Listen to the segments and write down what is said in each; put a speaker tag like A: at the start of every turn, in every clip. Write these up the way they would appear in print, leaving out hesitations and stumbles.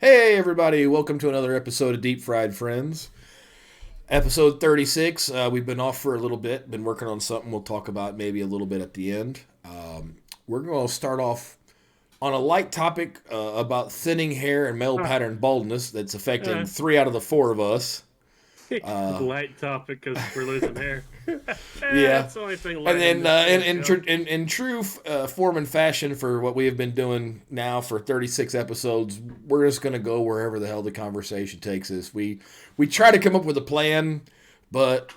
A: Hey, everybody, welcome to another episode of Deep Fried Friends. Episode 36. We've been off for a little bit, been working on something we'll talk about maybe a little bit at the end. We're going to start off on a light topic about thinning hair and male
B: Ah,
A: pattern baldness that's affecting
B: uh,
A: three out of the four of us.
B: light topic because we're losing hair.
A: Yeah.
B: It's the only thing
A: And
B: light on
A: then
B: this
A: in,
B: show.
A: in true form and fashion for what we have been doing now for 36 episodes, we're just going to go wherever the hell the conversation takes us. We try to come up with a plan, but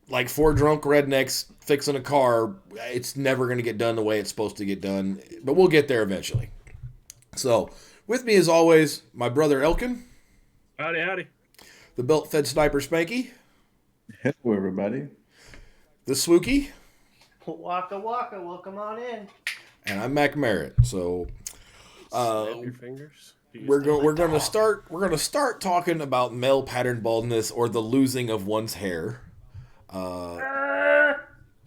A: like four drunk rednecks fixing a car, it's never going to get done the way it's supposed to get done. But we'll get there eventually. So, with me as always, my brother Elkin,
B: Howdy, howdy.
A: the belt-fed sniper Spanky,
C: Hello, everybody.
A: the Swookie,
D: Waka waka, welcome on in.
A: and I'm Mac Merritt. So,
B: Snap your fingers.
A: we're gonna start talking about male pattern baldness or the losing of one's hair.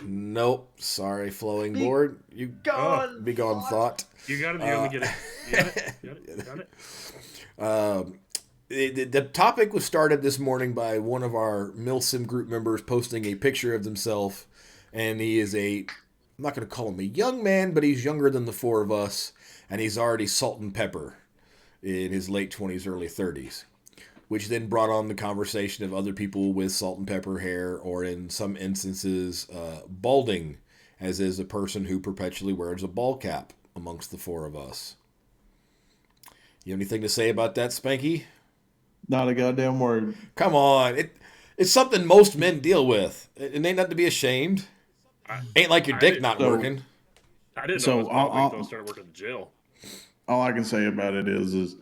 A: Nope, sorry, flowing board. You
D: Gone.
A: be gone thought.
B: You got it. You want me to get it? You got it. You got it. You got it.
A: The topic was started this morning by one of our Milsim group members posting a picture of himself, and he is I'm not going to call him a young man, but he's younger than the four of us, and he's already salt and pepper in his late 20s, early 30s, which then brought on the conversation of other people with salt and pepper hair, or in some instances, balding, as is a person who perpetually wears a ball cap amongst the four of us. You have anything to say about that, Spanky?
C: Not a goddamn word.
A: Come on, it's something most men deal with. It ain't nothing to be ashamed. Ain't like your
B: I
A: dick
B: didn't-
A: not
C: so-
A: working.
B: I didn't
C: So,
B: know it was balding
C: I'll-
B: until I started working in jail.
C: All I can say about it is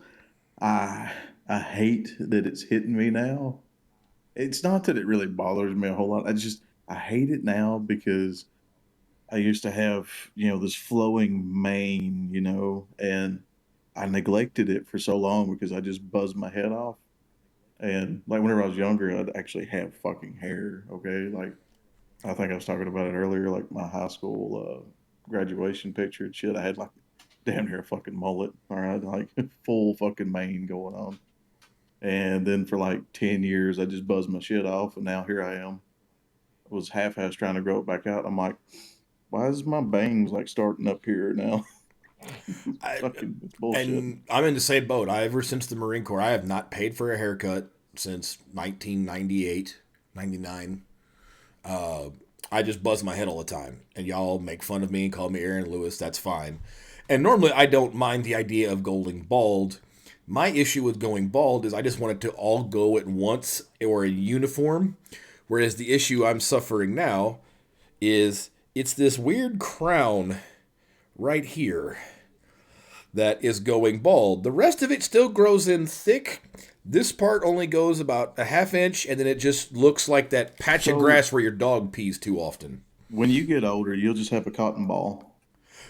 C: I hate that it's hitting me now. It's not that it really bothers me a whole lot. I hate it now because I used to have this flowing mane, and I neglected it for so long because I just buzzed my head off. And like whenever I was younger, I'd actually have fucking hair. Okay, like I think I was talking about it earlier, like my high school graduation picture and shit. I had like damn near a fucking mullet. All right, like full fucking mane going on. And then for like 10 years, I just buzzed my shit off, and now here I am. I was half-ass trying to grow it back out. I'm like, why is my bangs like starting up here now? Fucking bullshit.
A: And I'm in the same boat. Ever since the Marine Corps, I have not paid for a haircut since 1998, 99. I just buzz my head all the time, and y'all make fun of me and call me Aaron Lewis. That's fine. And normally, I don't mind the idea of going bald. My issue with going bald is I just want it to all go at once or in uniform. Whereas the issue I'm suffering now is it's this weird crown right here that is going bald. The rest of it still grows in thick. This part only goes about a half inch, and then it just looks like that patch of
C: So-
A: grass where your dog pees too often.
C: When you get older, you'll just have a cotton ball.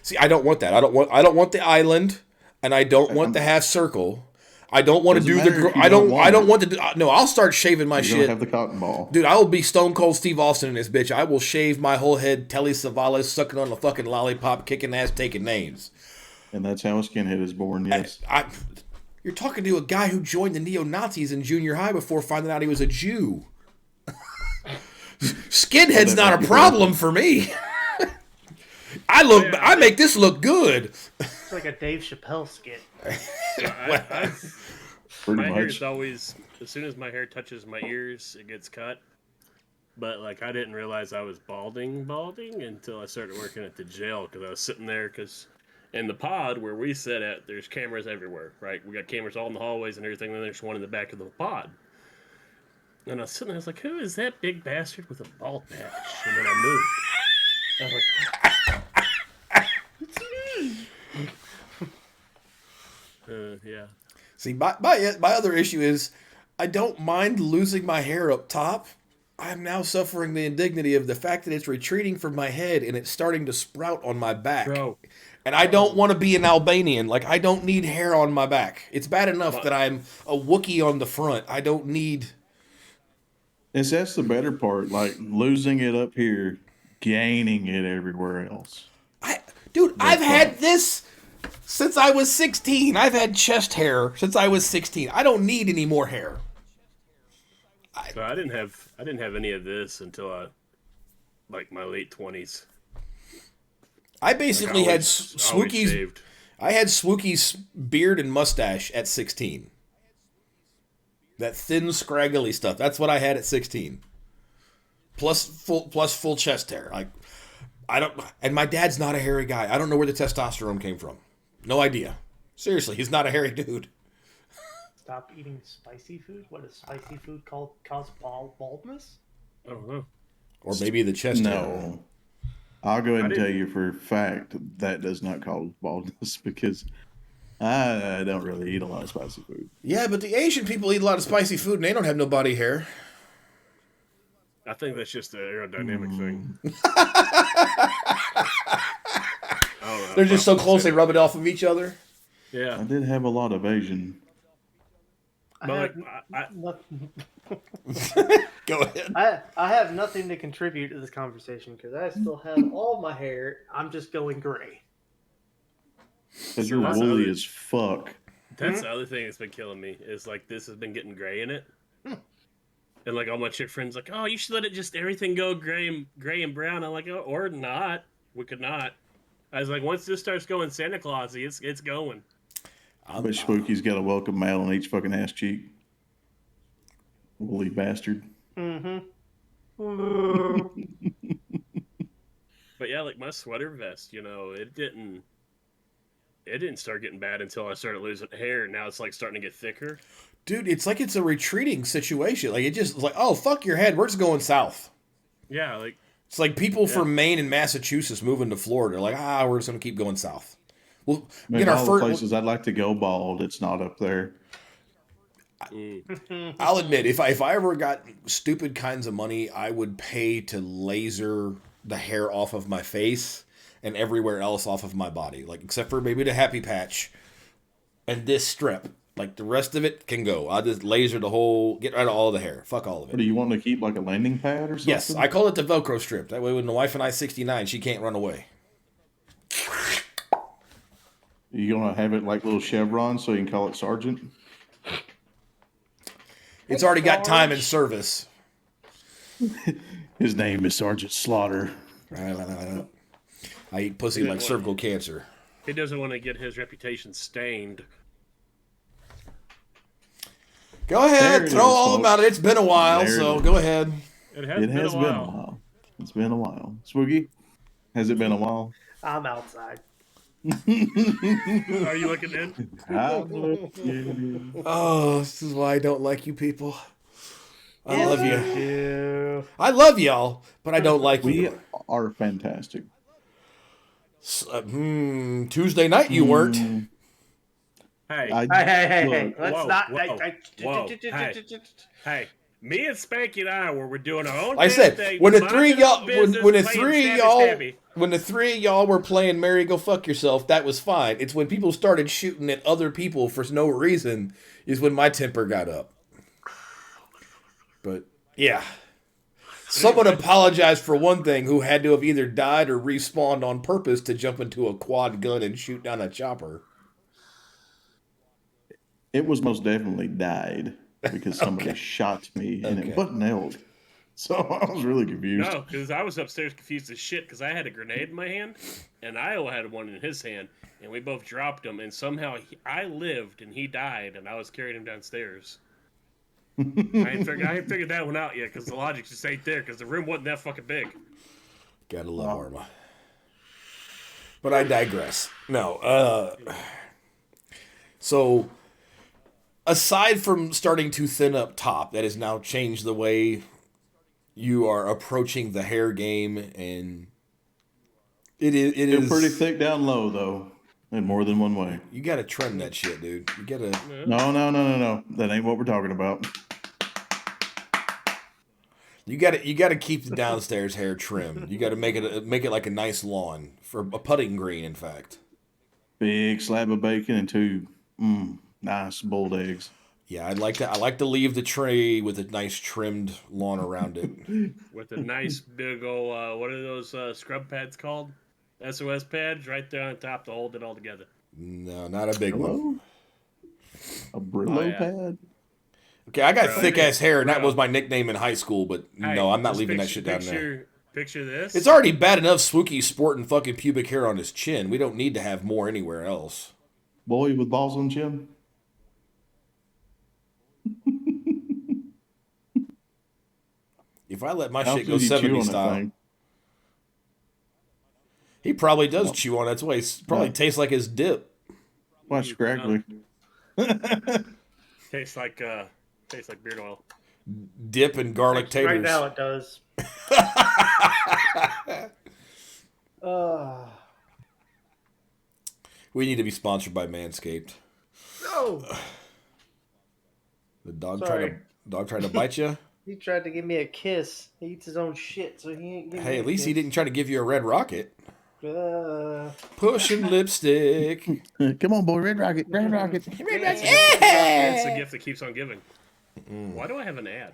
A: See, I don't want that. I don't want the island, and I don't want the half circle. I don't want to
C: Doesn't
A: do the.
C: matter if you
A: I
C: don't
A: don't.
C: want
A: I don't
C: it.
A: want to do. No, I'll start shaving my
C: You're
A: shit.
C: gonna have the cotton ball.
A: Dude, I will be Stone Cold Steve Austin in this bitch. I will shave my whole head, Telly Savalas, sucking on a fucking lollipop, kicking ass, taking names.
C: And that's how a skinhead is born, yes.
A: You're talking to a guy who joined the neo-Nazis in junior high before finding out he was a Jew. Skinhead's not a problem for me. I make this look good.
D: It's like a Dave Chappelle skit.
C: Pretty
B: My
C: much.
B: hair's always, as soon as my hair touches my ears, it gets cut. But like I didn't realize I was balding until I started working at the jail because I was sitting there because in the pod where we sit at, there's cameras everywhere, right? We got cameras all in the hallways and everything. Then there's one in the back of the pod. And I was sitting there, I was like, who is that big bastard with a bald patch? And then I moved. I was like,
D: It's me.
B: yeah.
A: See, my other issue is I don't mind losing my hair up top. I'm now suffering the indignity of the fact that it's retreating from my head and it's starting to sprout on my back.
B: Bro.
A: And I don't want to be an Albanian. Like, I don't need hair on my back. It's bad enough that I'm a Wookiee on the front. I don't need...
C: That's the better part, like losing it up here, gaining it everywhere else.
A: Dude, I've
C: fun.
A: had this Since I was 16. I've had chest hair since I was 16. I don't need any more hair.
B: So I didn't have any of this until like my late 20s.
A: I
B: Like
A: basically had
B: always
A: Swookie's.
B: shaved.
A: I had Swookie's beard and mustache at 16. That thin, scraggly stuff. That's what I had at 16. Plus full chest hair. Like I don't. And my dad's not a hairy guy. I don't know where the testosterone came from. No idea. Seriously, he's not a hairy dude.
D: Stop eating spicy food? What is spicy food cause baldness?
B: I don't know.
A: Or maybe the chest hair.
C: No. I'll go ahead and
B: I
C: tell
B: didn't-
C: you for a fact that does not cause baldness because I don't really eat a lot of spicy food.
A: Yeah, but the Asian people eat a lot of spicy food and they don't have no body hair.
B: I think that's just an aerodynamic thing. I don't know.
A: They're just so close they rub it off of each other.
C: I
B: Yeah.
C: did have a lot of Asian.
D: I
B: But
D: have,
B: like,
D: nothing,
A: Go ahead.
D: I have nothing to contribute to this conversation because I still have all my hair. I'm just going gray.
C: Because you're
B: That's
C: woolly
B: other-
C: as fuck.
B: That's the other thing that's been killing me is like this has been getting gray in it. And like all my chick friends like, oh, you should let it just everything go gray and brown. I'm like, oh, or not. We could not. I was like, once this starts going Santa Clausy, it's going.
C: But Spooky's got a welcome mail on each fucking ass cheek. Woolly bastard.
D: Mm-hmm.
B: But yeah, like my sweater vest, it didn't start getting bad until I started losing hair. Now it's like starting to get thicker.
A: Dude, it's like it's a retreating situation. Like it just like, oh fuck your head, we're just going south.
B: Yeah, like
A: It's like people
B: Yeah.
A: from Maine and Massachusetts moving to Florida. Like, we're just gonna keep going south. Well,
C: I mean,
A: get our
C: all the
A: first.
C: places I'd like to go bald, it's not up there.
A: I'll admit, if I ever got stupid kinds of money, I would pay to laser the hair off of my face and everywhere else off of my body, like except for maybe the happy patch and this strip. Like the rest of it can go. I'll just laser the whole, get rid of all the hair. Fuck all of
C: What, do
A: it.
C: you want to keep like a landing pad or something?
A: Yes, I call it the Velcro strip. That way, when the wife and I 69, she can't run away.
C: You gonna have it like little chevrons so you can call it Sergeant?
A: It's already got time and service.
C: His name is Sergeant Slaughter.
A: I eat pussy like cervical cancer.
B: he doesn't want to get his reputation stained.
A: Go ahead,
C: There it
A: throw
C: is,
A: all
C: folks.
A: about it. It's been a while,
C: There it
A: so
C: is.
A: go ahead.
B: It has
C: It
B: been
C: has
B: a
C: been a
B: while.
C: while. It's been a while. Spooky, has it been a while?
D: I'm outside.
B: Are you looking in?
A: Oh, this is why I don't like you people. I love you.
D: Yeah.
A: I love y'all, but I don't like
C: We
A: you.
C: are fantastic.
A: Tuesday night you weren't.
B: Hey,
D: Hey.
C: Look,
D: Let's
B: Whoa,
D: not.
B: whoa, hey, me and Spanky and I were doing our own.
A: Like I
B: damn
A: said,
B: thing,
A: when the
B: minding
A: three
B: our
A: y'all,
B: business,
A: when the
B: playing
A: three
B: stabby
A: y'all,
B: stabby.
A: when the three y'all were playing "Mary Go Fuck Yourself," that was fine. It's when people started shooting at other people for no reason is when my temper got up. But yeah, someone apologized for one thing who had to have either died or respawned on purpose to jump into a quad gun and shoot down a chopper.
C: It was most definitely died because somebody shot me and
A: Okay.
C: it wasn't nailed. So I was really confused.
B: No, because I was upstairs confused as shit because I had a grenade in my hand and Iowa had one in his hand, and we both dropped them, and somehow I lived and he died, and I was carrying him downstairs. I ain't figured that one out yet because the logic just ain't there because the room wasn't that fucking big.
A: Gotta love Arma. But I digress. No, so aside from starting to thin up top, that has now changed the way you are approaching the hair game, and it
C: Still
A: is
C: pretty thick down low though, in more than one way.
A: You gotta trim that shit, dude. You gotta.
C: No. That ain't what we're talking about.
A: You gotta keep the downstairs hair trimmed. You gotta make it like a nice lawn for a putting green, in fact.
C: Big slab of bacon and two nice boiled eggs.
A: Yeah, I like to leave the tray with a nice trimmed lawn around it.
B: With a nice big old, what are those scrub pads called? SOS pads right there on top to hold it all together.
A: No, not a big one.
C: Hello? A Brillo
B: Oh, yeah.
C: pad?
A: Okay, I got
B: Bro,
A: thick ass hair, and that
B: bro.
A: was my nickname in high school. But
B: Hey,
A: no, I'm not
B: just
A: leaving that shit down there.
B: Picture this.
A: It's already bad enough Swookie sporting fucking pubic hair on his chin. We don't need to have more anywhere else.
C: Boy with balls on chin?
A: If I let my
C: How
A: shit go
C: should you chew
A: 70
C: on that
A: style,
C: thing?
A: he probably does chew on it. That's why it probably
C: No.
A: tastes like his dip.
C: Why scraggly?
B: Tastes like beard oil.
A: Dip and garlic
D: Actually, right
A: taters.
D: now it does. Uh,
A: We need to be sponsored by Manscaped.
D: no.
A: The dog
D: Sorry.
A: tried to bite you.
D: He tried to give me a kiss. He eats his own shit, so he ain't giving me
A: Hey,
D: a
A: at least he
D: kiss.
A: didn't try to give you a red rocket.
D: Uh,
A: Pushing lipstick.
C: Come on, boy, Red Rocket, Red Rocket.
B: It's the gift that keeps on giving. Why do I have an ad?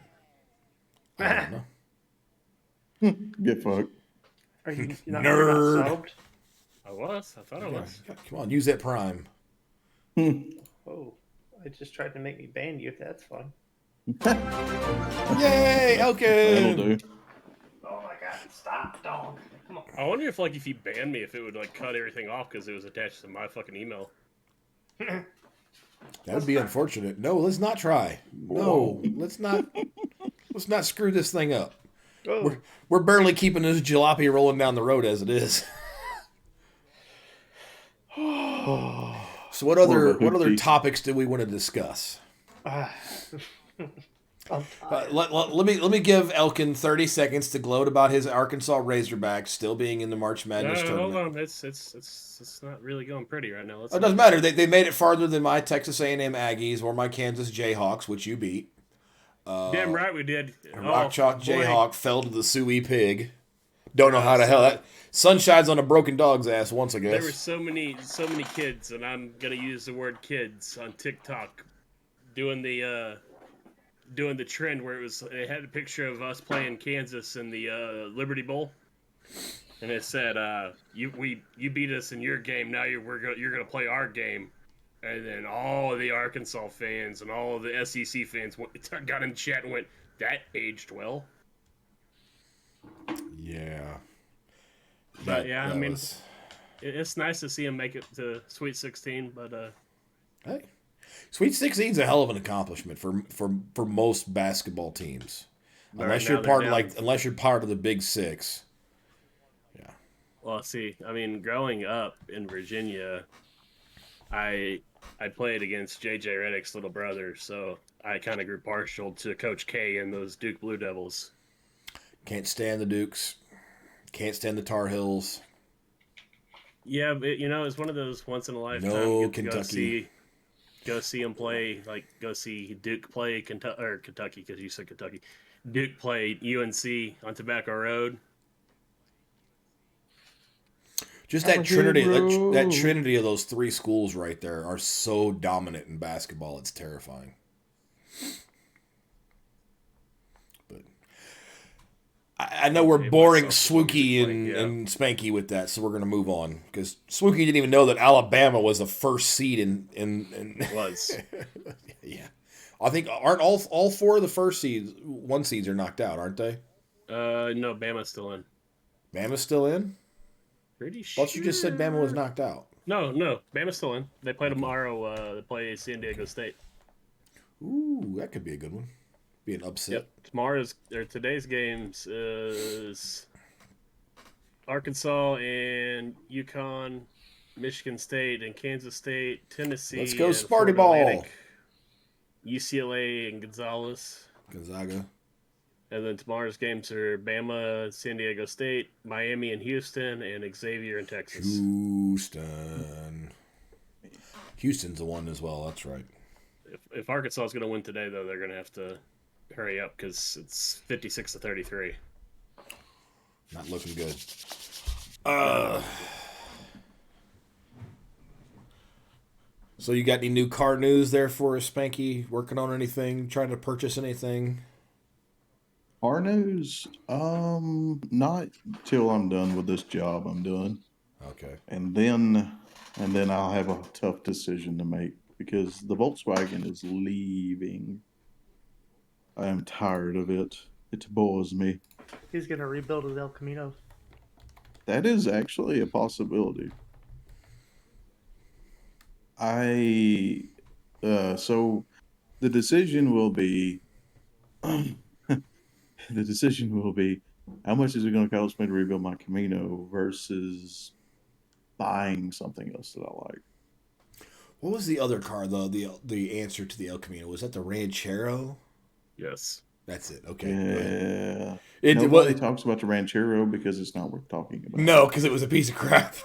A: I don't know.
C: Get fucked.
D: Are you
A: Nerd.
D: You're not subbed?
B: I thought I was.
A: Come on, use that Prime.
D: Oh, I just tried to make me ban you. That's fun.
A: Yay,
C: That'll
A: okay.
C: do.
D: Oh my god, stop, dog. Come on.
B: I wonder if you banned me, if it would cut everything off because it was attached to my fucking email.
A: That would be unfortunate. No, let's not try. No, let's not screw this thing up.
D: Oh.
A: We're barely keeping this jalopy rolling down the road as it is. So what other topics do we want to discuss? Let me give Elkin 30 seconds to gloat about his Arkansas Razorbacks still being in the March Madness tournament.
B: Hold on. It's not really going pretty right now.
A: It doesn't matter. They made it farther than my Texas A&M Aggies or my Kansas Jayhawks, which you beat.
B: Damn right we did.
A: Rock Chalk
B: boy.
A: Jayhawk fell to the Suey Pig. Don't know how the hell that sun shines on a broken dog's ass once, I guess.
B: There were so many kids, and I'm gonna use the word kids on TikTok, doing the trend where it had a picture of us playing Kansas in the Liberty Bowl, and it said, "You beat us in your game. Now you're gonna play our game." And then all of the Arkansas fans and all of the SEC fans got in the chat and went, "That aged well."
A: Yeah.
B: But I mean, it's nice to see him make it to Sweet 16. But
A: hey, Sweet 16 is a hell of an accomplishment for most basketball teams, unless you're part of the Big Six. Yeah.
B: Well, see, I mean, growing up in Virginia, I played against J.J. Redick's little brother, so I kind of grew partial to Coach K and those Duke Blue Devils.
A: Can't stand the Dukes. Can't stand the Tar Heels.
B: Yeah, but it's one of those once in a lifetime.
A: No
B: Kentucky. Go see them play. Like go see Duke play Kentucky because you said Kentucky. Duke played UNC on Tobacco Road.
A: Just that trinity of those three schools right there are so dominant in basketball. It's terrifying. But I know we're boring Swookie and Spanky with that, so we're going to move on because Swookie didn't even know that Alabama was the first seed in
B: It was.
A: Yeah, I think aren't all four of the first seeds are knocked out, aren't they?
B: No, Bama's still in.
A: Bama's still in.
B: Pretty sure.
A: Thought you just said Bama was knocked out.
B: No, Bama's still in. They play tomorrow. They play San Diego State.
A: Ooh, that could be a good one. Be an upset.
B: Yep. Today's games is Arkansas and UConn, Michigan State and Kansas State, Tennessee.
A: Let's go
B: and
A: Sparty
B: Florida
A: ball.
B: Atlantic, UCLA and
A: Gonzaga.
B: And then tomorrow's games are Bama, San Diego State, Miami and Houston, and Xavier in Texas.
A: Houston's the one as well. That's right.
B: If Arkansas is going to win today, though, they're going to have to hurry up because it's 56-33.
A: Not looking good. So you got any new car news there for us, Spanky? Working on anything? Trying to purchase anything?
C: Our news? Not till I'm done with this job I'm doing.
A: Okay.
C: And then and then I'll have a tough decision to make because the Volkswagen is leaving. I am tired of it. It bores me.
D: He's gonna rebuild his El Camino.
C: That is actually a possibility. So the decision will be the decision will be how much is it going to cost me to rebuild my Camino versus buying something else that I like.
A: What was the other car though? The answer to the El Camino, was that the Ranchero?
B: Yes.
A: That's it. Okay, go ahead.
C: Yeah.
A: It
C: Nobody
A: was
C: talks about the Ranchero because it's not worth talking about.
A: no, because it was a piece of crap.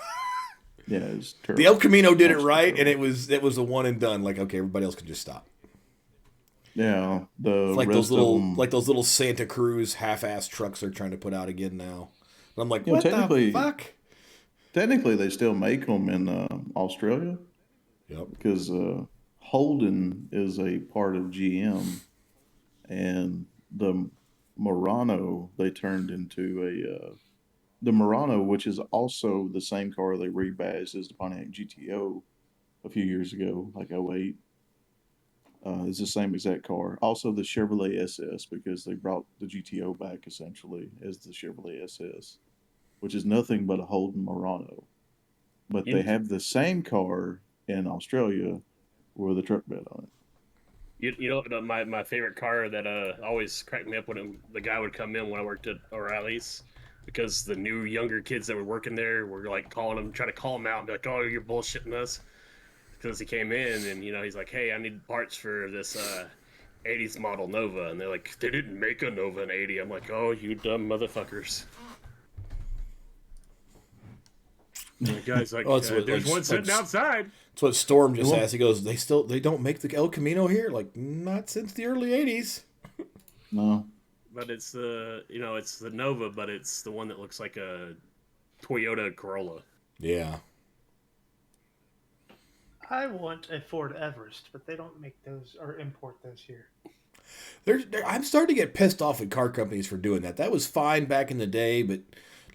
C: Yeah, it's
A: The
C: terrible.
A: El Camino did it
C: Absolutely
A: right, and
C: terrible.
A: it was a one and done. Like, okay, everybody else can just stop.
C: Yeah,
A: It's
C: the rest of them.
A: like those little Santa Cruz half-ass trucks they're trying to put out again now. And I'm like,
C: You know,
A: what the
C: technically,
A: fuck?
C: technically, they still make them in Australia
A: Yep.
C: because Holden is a part of GM, and the Murano they turned into the Murano, which is also the same car they rebadged as the Pontiac GTO a few years ago, like '08. It's the same exact car. Also, the Chevrolet SS because they brought the GTO back essentially as the Chevrolet SS, which is nothing but a Holden Murano. But they
B: You,
C: have the same car in Australia with a truck bed on it.
B: you know my favorite car that always cracked me up when the guy would come in when I worked at O'Reilly's, because the new younger kids that were working there were like calling him, trying to call him out and be like, "Oh, you're bullshitting us," because he came in and he's like, "Hey, I need parts for this 80s model Nova," and they're like, "They didn't make a Nova in '80." I'm like, "Oh, you dumb motherfuckers!" And the guy's like,
A: Oh, it's
B: "There's one sitting outside."
A: it's what Storm just
C: Well,
A: asked. He goes, they don't make the El Camino here? Like, not since the early '80s.
C: no,
B: But it's it's the Nova, but it's the one that looks like a Toyota Corolla.
A: Yeah.
D: I want a Ford Everest, but they don't make those or import those here.
A: I'm starting to get pissed off at car companies for doing that. That was fine back in the day, but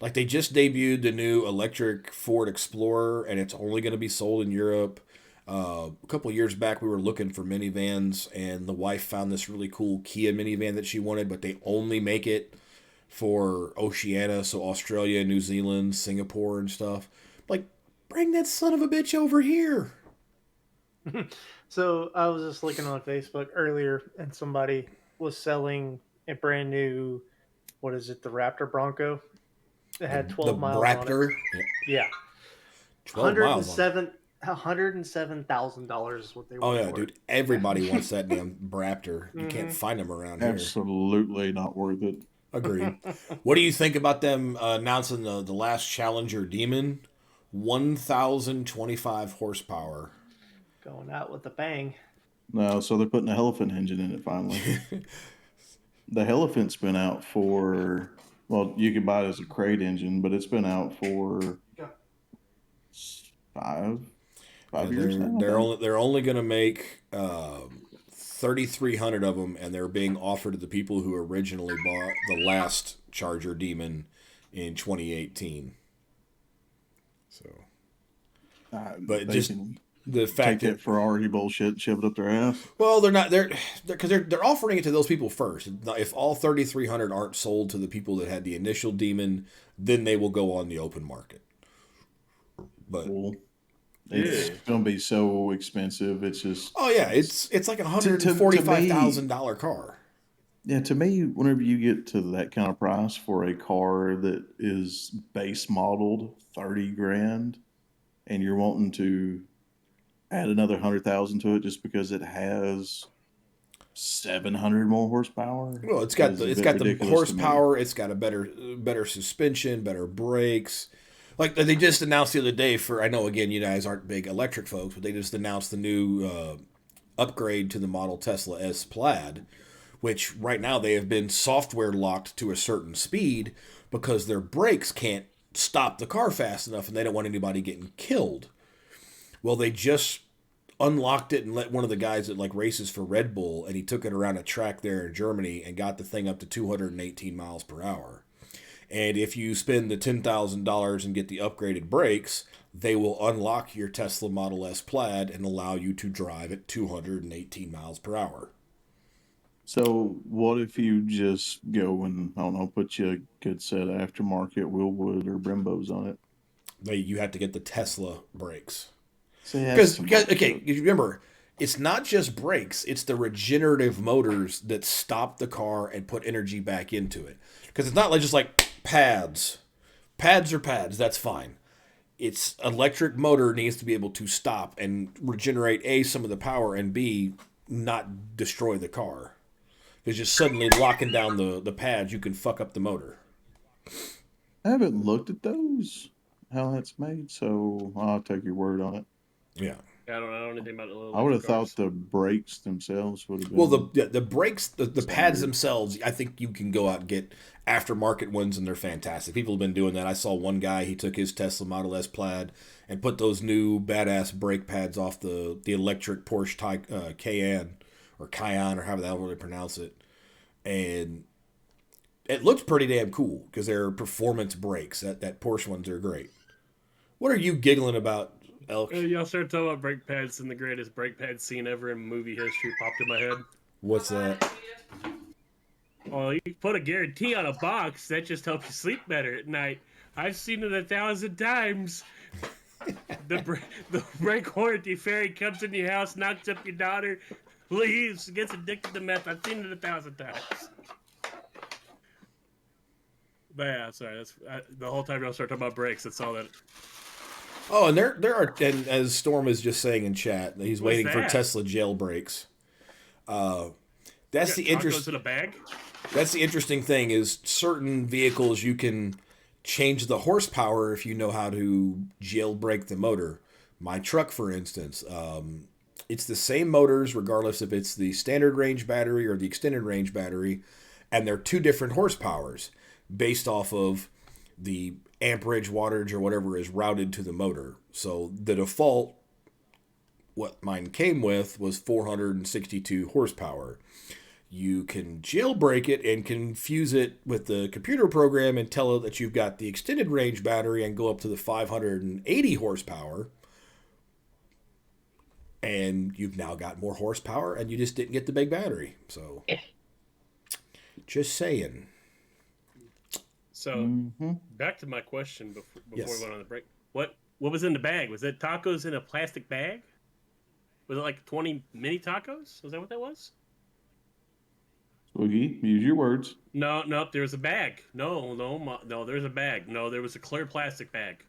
A: like they just debuted the new electric Ford Explorer, and it's only going to be sold in Europe. A couple of years back, we were looking for minivans, and the wife found this really cool Kia minivan that she wanted, but they only make it for Oceania, so Australia, New Zealand, Singapore, and stuff. Like, bring that son of a bitch over here.
D: So I was just looking on Facebook earlier, and somebody was selling a brand new, what is it, the Raptor Bronco? It had
A: The
D: 12 miles on it.
A: Raptor, yeah,
D: Yeah,
A: 12 miles on it.
D: $107,000 is what they
A: Oh
D: want
A: yeah,
D: for it.
A: dude. Everybody wants that damn Raptor. You can't
D: Mm-hmm.
A: find them around here.
C: absolutely not worth it.
A: Agreed. What do you think about them announcing the last Challenger Demon? 1,025 horsepower.
D: Going out with a bang.
C: No, so they're putting a Elephant engine in it finally. The Elephant's been out for, well, you can buy it as a crate engine, but it's been out for five
A: Yeah,
C: 5 years now, I think.
A: they're only gonna make 3,300 of them, and they're being offered to the people who originally bought the last Charger Demon in 2018. So, but
C: They
A: just
C: can
A: the
C: take
A: fact
C: that
A: that
C: Ferrari bullshit and shove it up their ass.
A: well, they're not they're because they're offering it to those people first. If all 3,300 aren't sold to the people that had the initial Demon, then they will go on the open market. But
C: Cool. It's
B: Yeah.
C: going to be so expensive. It's just
A: oh yeah, it's like a
C: me.
A: $145,000 car.
C: Yeah, to me, whenever you get to that kind of price for a car that is base modeled 30 grand and you're wanting to add another 100,000 to it just because it has 700 more horsepower
A: Well,
C: is a
A: it's
C: bit
A: got the
C: ridiculous to me.
A: horsepower. It's got a better suspension, better brakes. Like they just announced the other day for I know again you guys aren't big electric folks, but they just announced the new upgrade to the Model Tesla S Plaid, which right now they have been software locked to a certain speed because their brakes can't stop the car fast enough, and they don't want anybody getting killed. Well, they just unlocked it and let one of the guys that like races for Red Bull, and he took it around a track there in Germany and got the thing up to 218 miles per hour. And if you spend the $10,000 and get the upgraded brakes, they will unlock your Tesla Model S Plaid and allow you to drive at 218 miles per hour.
C: So what if you just go and, I don't know, put you a good set of aftermarket Willwood or Brembos on it?
A: You have to get the Tesla brakes.
C: See, that's
A: Because
C: some
A: okay,
C: bullshit.
A: you remember, it's not just brakes, it's the regenerative motors that stop the car and put energy back into it. Because it's not like just like pads. Pads are pads, that's fine. Its electric motor needs to be able to stop and regenerate A, some of the power, and B, not destroy the car. Because just suddenly locking down the pads, you can fuck up the motor.
C: I haven't looked at those, how that's made, so I'll take your word on it.
A: Yeah.
B: I don't know anything about the little
C: I would have
B: electric
C: thought
B: cars.
C: the brakes themselves would have
A: Well,
C: been
A: the brakes, the pads
C: standard.
A: themselves, I think you can go out and get aftermarket ones, and they're fantastic. People have been doing that. I saw one guy, he took his Tesla Model S Plaid and put those new badass brake pads off the electric Porsche Cayenne, or Cayenne, or however the hell they pronounce it. And it looks pretty damn cool because they're performance brakes. That Porsche ones are great. What are you giggling about, Elk?
B: Y'all started talking about brake pads, and the greatest brake pad scene ever in movie history popped in my head.
A: What's that?
B: Oh, you put a guarantee on a box that just helps you sleep better at night. I've seen it 1,000 times. The brake warranty fairy comes in your house, knocks up your daughter, leaves, gets addicted to meth. I've seen it 1,000 times. But yeah, sorry. The whole time y'all start talking about brakes. That's all that.
A: Oh, and there are, and as Storm is just saying in chat, he's
B: What's
A: waiting for
B: that?
A: Tesla jailbreaks. That's the
B: Tacos
A: interest.
B: in a bag.
A: That's the interesting thing is certain vehicles you can change the horsepower if you know how to jailbreak the motor. My truck, for instance, it's the same motors regardless if it's the standard range battery or the extended range battery, and they're two different horsepowers based off of the amperage, wattage, or whatever is routed to the motor. So the default, what mine came with, was 462 horsepower. You can jailbreak it and confuse it with the computer program and tell it that you've got the extended range battery and go up to the 580 horsepower. And you've now got more horsepower and you just didn't get the big battery. So, just saying.
B: So back to my question before
A: Yes.
B: we went on the break. What was in the bag? Was it tacos in a plastic bag? Was it like 20 mini tacos? Was that what that was?
C: Woogie, use your words.
B: No, there was a bag. No, there's a bag. No, there was a clear plastic bag.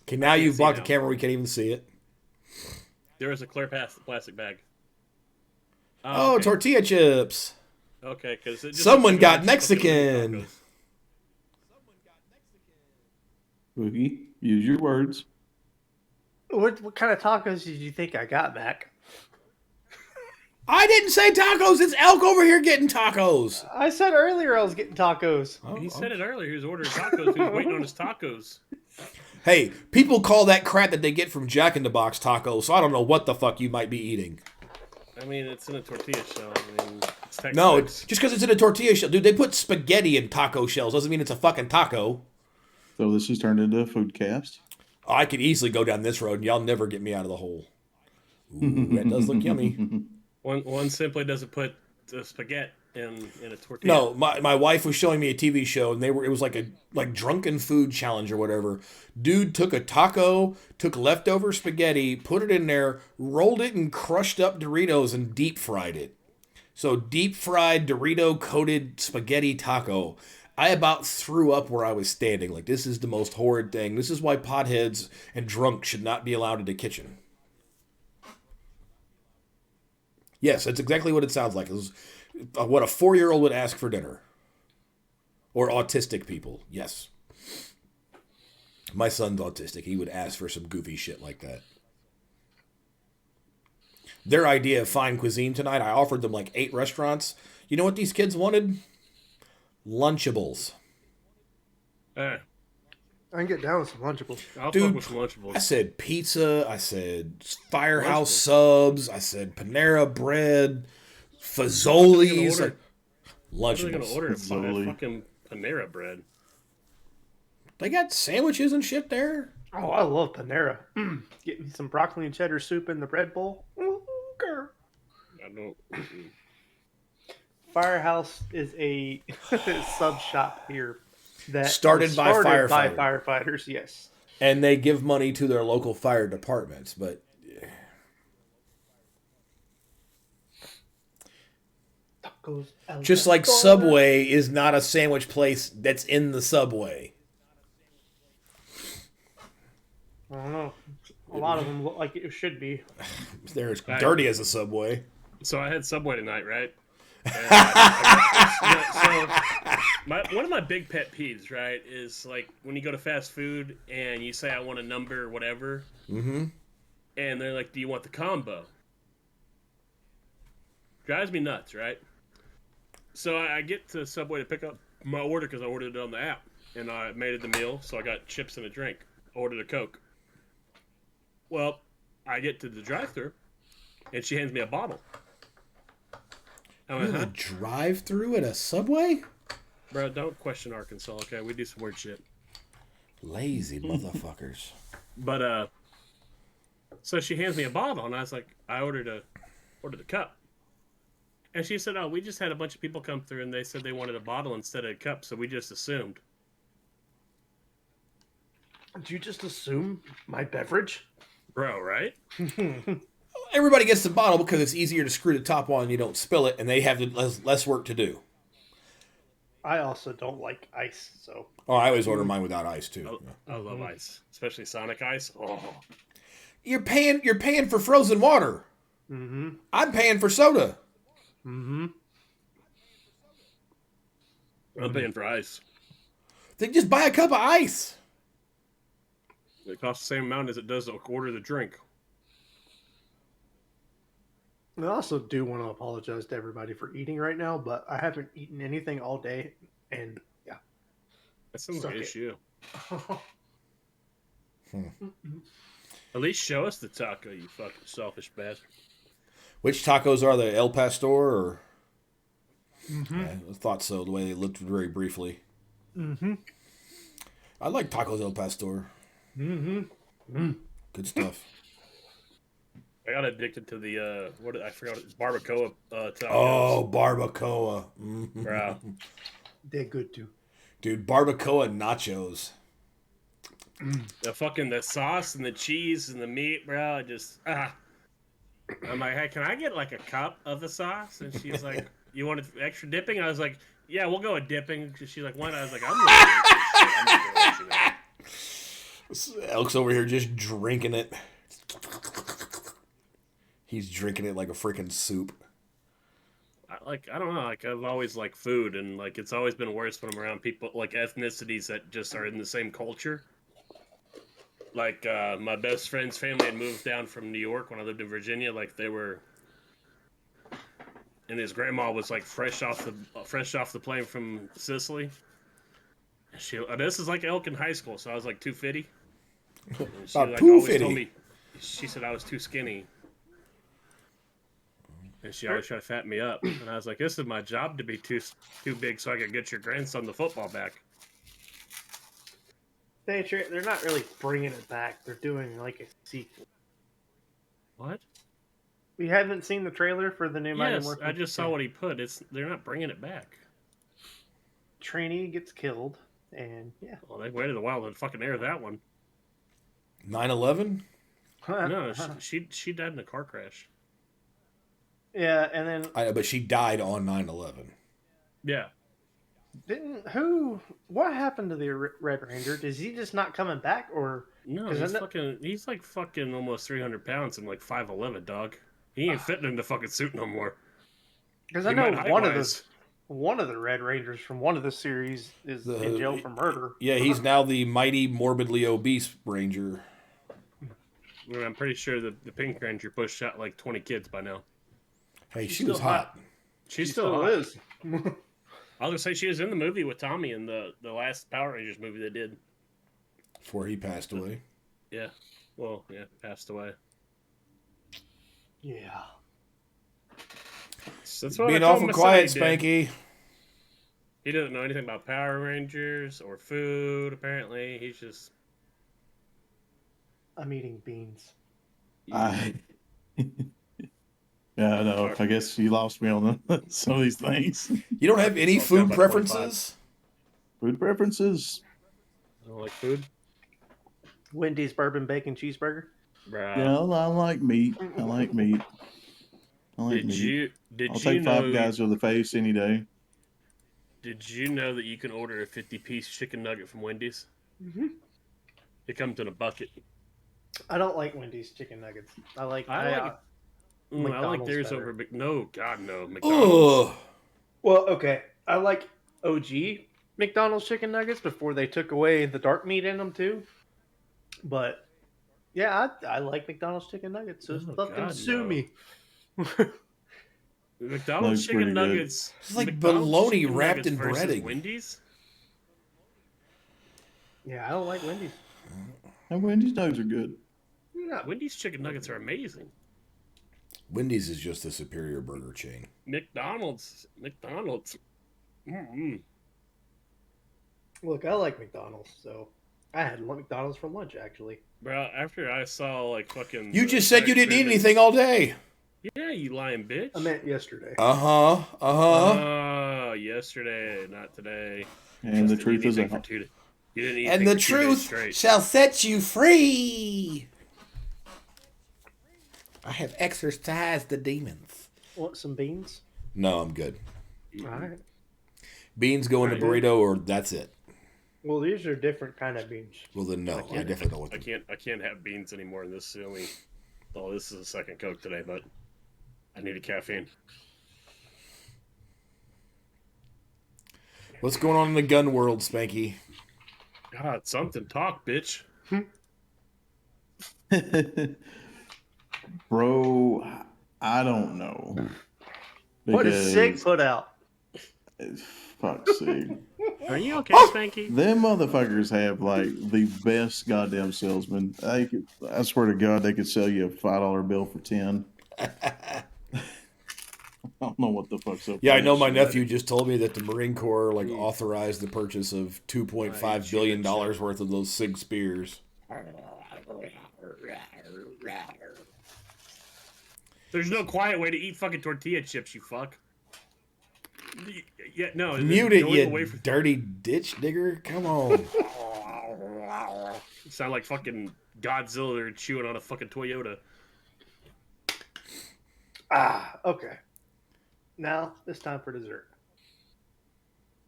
A: Okay, now
B: can't
A: you've
B: see
A: blocked the
B: now.
A: camera. We can't even see it.
B: There was a clear plastic bag.
A: Oh,
B: okay.
A: tortilla chips.
B: Okay, because
A: Someone got Mexican.
C: Woogie, use your words.
D: What kind of tacos did you think I got back?
A: I didn't say tacos. It's Elk over here getting tacos.
D: I said earlier I was getting tacos.
B: He said it earlier. He was ordering tacos. He was waiting on his tacos.
A: Hey, people call that crap that they get from Jack in the Box tacos, so I don't know what the fuck you might be eating.
B: I mean, it's in a tortilla shell. I mean, it's Tex-Mex.
A: No, just because it's in a tortilla shell. Dude, they put spaghetti in taco shells. Doesn't mean it's a fucking taco.
C: So this has turned into a food cast.
A: Oh, I could easily go down this road and y'all never get me out of the hole. Ooh, that does look yummy.
B: One simply doesn't put the spaghetti in a tortilla.
A: No, my wife was showing me a TV show and it was like a drunken food challenge or whatever. Dude took a taco, took leftover spaghetti, put it in there, rolled it in crushed up Doritos and deep fried it. So deep fried Dorito coated spaghetti taco. I about threw up where I was standing. Like, this is the most horrid thing. This is why potheads and drunks should not be allowed in the kitchen. Yes, that's exactly what it sounds like. It was what a 4-year-old would ask for dinner. Or autistic people, yes. My son's autistic. He would ask for some goofy shit like that. Their idea of fine cuisine tonight, I offered them like 8 restaurants. You know what these kids wanted? Lunchables.
B: Eh,
D: I can get down with some Lunchables.
B: I'll
A: Dude,
B: fuck with Lunchables.
A: I said pizza. I said Firehouse subs. I said Panera bread. Fazoli's.
B: What are they going to
A: Lunchables.
B: order?
C: Fazoli.
B: Fucking Panera bread.
A: They got sandwiches and shit there.
D: Oh, I love Panera. Get me some broccoli and cheddar soup in the bread bowl. Ooh, girl.
B: I don't.
D: Firehouse is a sub shop here that
A: Started
D: was
A: by firefighters.
D: firefighters. Yes.
A: And they give money to their local fire departments, but
D: Tacos El
A: just like
D: Pastor.
A: Subway is not a sandwich place that's in the Subway.
D: I don't know. A lot of them look like it should be.
A: They're as dirty as a Subway.
B: So I had Subway tonight, right? One of my big pet peeves, right, is like when you go to fast food and you say I want a number whatever, and they're like, "Do you want the combo?" Drives me nuts, right? So I get to Subway to pick up my order because I ordered it on the app, and I made it the meal. So I got chips and a drink. Ordered a Coke. Well, I get to the drive-thru, and she hands me a bottle. I went,
A: You have
B: huh?
A: a drive-through at a Subway?
B: Bro, don't question Arkansas, okay? We do some weird shit.
A: Lazy motherfuckers.
B: But so she hands me a bottle, and I was like, I ordered a cup, and she said, "Oh, we just had a bunch of people come through, and they said they wanted a bottle instead of a cup, so we just assumed."
D: Did you just assume my beverage?
B: Bro, right?
A: Everybody gets the bottle because it's easier to screw the top on and you don't spill it, and they have less work to do.
D: I also don't like ice, so.
A: Oh, I always order mine without ice too.
B: I love ice, especially Sonic ice. Oh,
A: You're paying for frozen water.
D: Mm-hmm.
A: I'm paying for soda.
D: Mm-hmm.
B: I'm paying for ice.
A: Then just buy a cup of ice.
B: It costs the same amount as it does to order the drink.
D: I also do want to apologize to everybody for eating right now, but I haven't eaten anything all day, and yeah.
B: That sounds
D: Suck
B: like an
D: it.
B: issue. At least show us the taco, you fucking selfish bastard.
A: Which tacos are they? El Pastor or?
D: Mm-hmm.
A: Yeah, I thought so. The way they looked very briefly.
D: Mm-hmm.
A: I like tacos El Pastor.
D: Mm-hmm.
A: Good stuff.
B: I got addicted to the I forgot it's barbacoa tacos.
A: Oh, barbacoa. Mhm.
B: Bro.
D: They're good too.
A: Dude, barbacoa nachos.
B: The sauce and the cheese and the meat, bro. I'm like, hey, can I get like a cup of the sauce? And she's like, you want extra dipping? I was like, yeah, we'll go with dipping. She's like, why not? I was like, I'm not doing this shit.
A: Elk's over here just drinking it. He's drinking it like a freaking soup.
B: I don't know. Like I've always liked food, and like it's always been worse when I'm around people like ethnicities that just are in the same culture. Like my best friend's family had moved down from New York when I lived in Virginia. Like they were, and his grandma was like fresh off the plane from Sicily. This is like Elk in high school, so I was like 250. And she
A: About
B: like always
A: 250.
B: told me, she said I was too skinny. And she always tried to fatten me up. And I was like, this is my job to be too big so I can get your grandson the football back.
D: They're not really bringing it back. They're doing like a sequel.
B: What?
D: We haven't seen the trailer for the new Mighty
B: Yes,
D: Morphin.
B: I just saw what he put. They're not bringing it back.
D: Trainee gets killed, and yeah.
B: Well, they waited a while to fucking air that one.
A: 9/11?
B: No, she died in a car crash.
D: Yeah, and then
A: I know, but she died on 9/11.
B: Yeah.
D: what happened to the Red Ranger? Is he just not coming back, or
B: No,
D: 'Cause
B: he's like fucking almost 300 pounds and like 5'11", dog. He ain't fitting in the fucking suit no more.
D: because I
B: He
D: know
B: might
D: one of the Red Rangers from one of the series is in jail for murder.
A: Yeah, he's now the mighty, morbidly obese ranger.
B: I'm pretty sure that the Pink Ranger pushed out like 20 kids by now.
A: Hey, she
D: still
A: was hot.
B: She's
D: He
B: still
D: still
B: hot.
D: is.
B: I was gonna say she was in the movie with Tommy in the last Power Rangers movie they did.
A: Before he passed away.
B: Yeah. Well, yeah, passed away.
D: Yeah.
B: That's what
A: Being
B: I told
A: awful
B: my
A: quiet,
B: son he did.
A: Spanky.
B: He doesn't know anything about Power Rangers or food. Apparently, he's just.
D: I'm eating beans.
C: I Yeah, I know. I guess you lost me on some of these things.
A: You don't have any
B: Slows down
A: food
B: by
A: preferences?
C: Food preferences?
B: I don't like food.
D: Wendy's bourbon bacon cheeseburger.
B: Bruh.
C: Yeah, I like meat. I like meat. I like
B: Did
C: meat.
B: you did
C: I'll
B: you
C: take Five
B: know
C: Guys to the face any day.
B: did you know that you can order a 50-piece chicken nugget from Wendy's?
D: Mm-hmm.
B: It comes in a bucket.
D: I don't like Wendy's chicken nuggets. I like
B: I like
D: McDonald's
B: theirs
D: better.
B: over. No, God no, McDonald's.
A: Ugh.
D: Well, okay. I like OG McDonald's chicken nuggets before they took away the dark meat in them too. But yeah, I like McDonald's chicken nuggets. So
B: Oh,
D: fucking
B: God,
D: sue
B: no.
D: me.
B: McDonald's
C: Looks pretty
B: chicken
C: good.
B: nuggets.
A: It's like
B: McDonald's
A: bologna
B: chicken
A: wrapped
B: nuggets
A: in
B: versus
A: breading.
B: Wendy's.
D: Yeah, I don't like Wendy's.
C: And Wendy's nuggets are good.
D: Yeah.
B: Wendy's chicken nuggets are amazing.
A: Wendy's is just a superior burger chain.
B: McDonald's. Mm-mm.
D: Look, I like McDonald's, so I had McDonald's for lunch actually.
B: Bro, after I saw like fucking.
A: You
B: the
A: just said you didn't eat
B: experiments-
A: anything all day.
B: Yeah, you lying bitch.
D: I meant yesterday.
A: Uh-huh.
B: Oh, yesterday, not today.
C: And the
B: You
C: truth
B: didn't
C: is
B: eat
C: out.
B: for 2 days. You didn't eat
A: And
B: anything
A: the
B: for 2 days
A: truth
B: straight.
A: shall set you free. I have exorcised the demons.
D: Want some beans?
A: No, I'm good.
D: All right.
A: Beans go in a
B: Right.
A: burrito, or that's it.
D: Well, these are different kind of beans.
A: Well, then no, I
B: can't-
A: definitely don't want
B: I
A: them.
B: can't have beans anymore. And this is the only. Oh, this is the second Coke today, but I needed caffeine.
A: What's going on in the gun world, Spanky?
B: God, something talk, bitch.
C: Bro, I don't know.
D: What does Sig put out?
C: Fuck's sake.
B: Are you okay,
A: Oh!
B: Spanky?
C: Them motherfuckers have like the best goddamn salesman. I swear to God, they could sell you a $5 bill for 10. I don't know what the fuck's up.
A: Yeah, I
C: with
A: know
C: that
A: my
C: shit.
A: nephew just told me that the Marine Corps authorized the purchase of $2.5 billion worth of those SIG spears.
B: There's no quiet way to eat fucking tortilla chips, you fuck. Yeah, no.
A: Mute it,
B: going away
A: you
B: from-
A: dirty ditch digger. Come on.
B: You sound like fucking Godzilla chewing on a fucking Toyota.
D: Okay. Now it's time for dessert.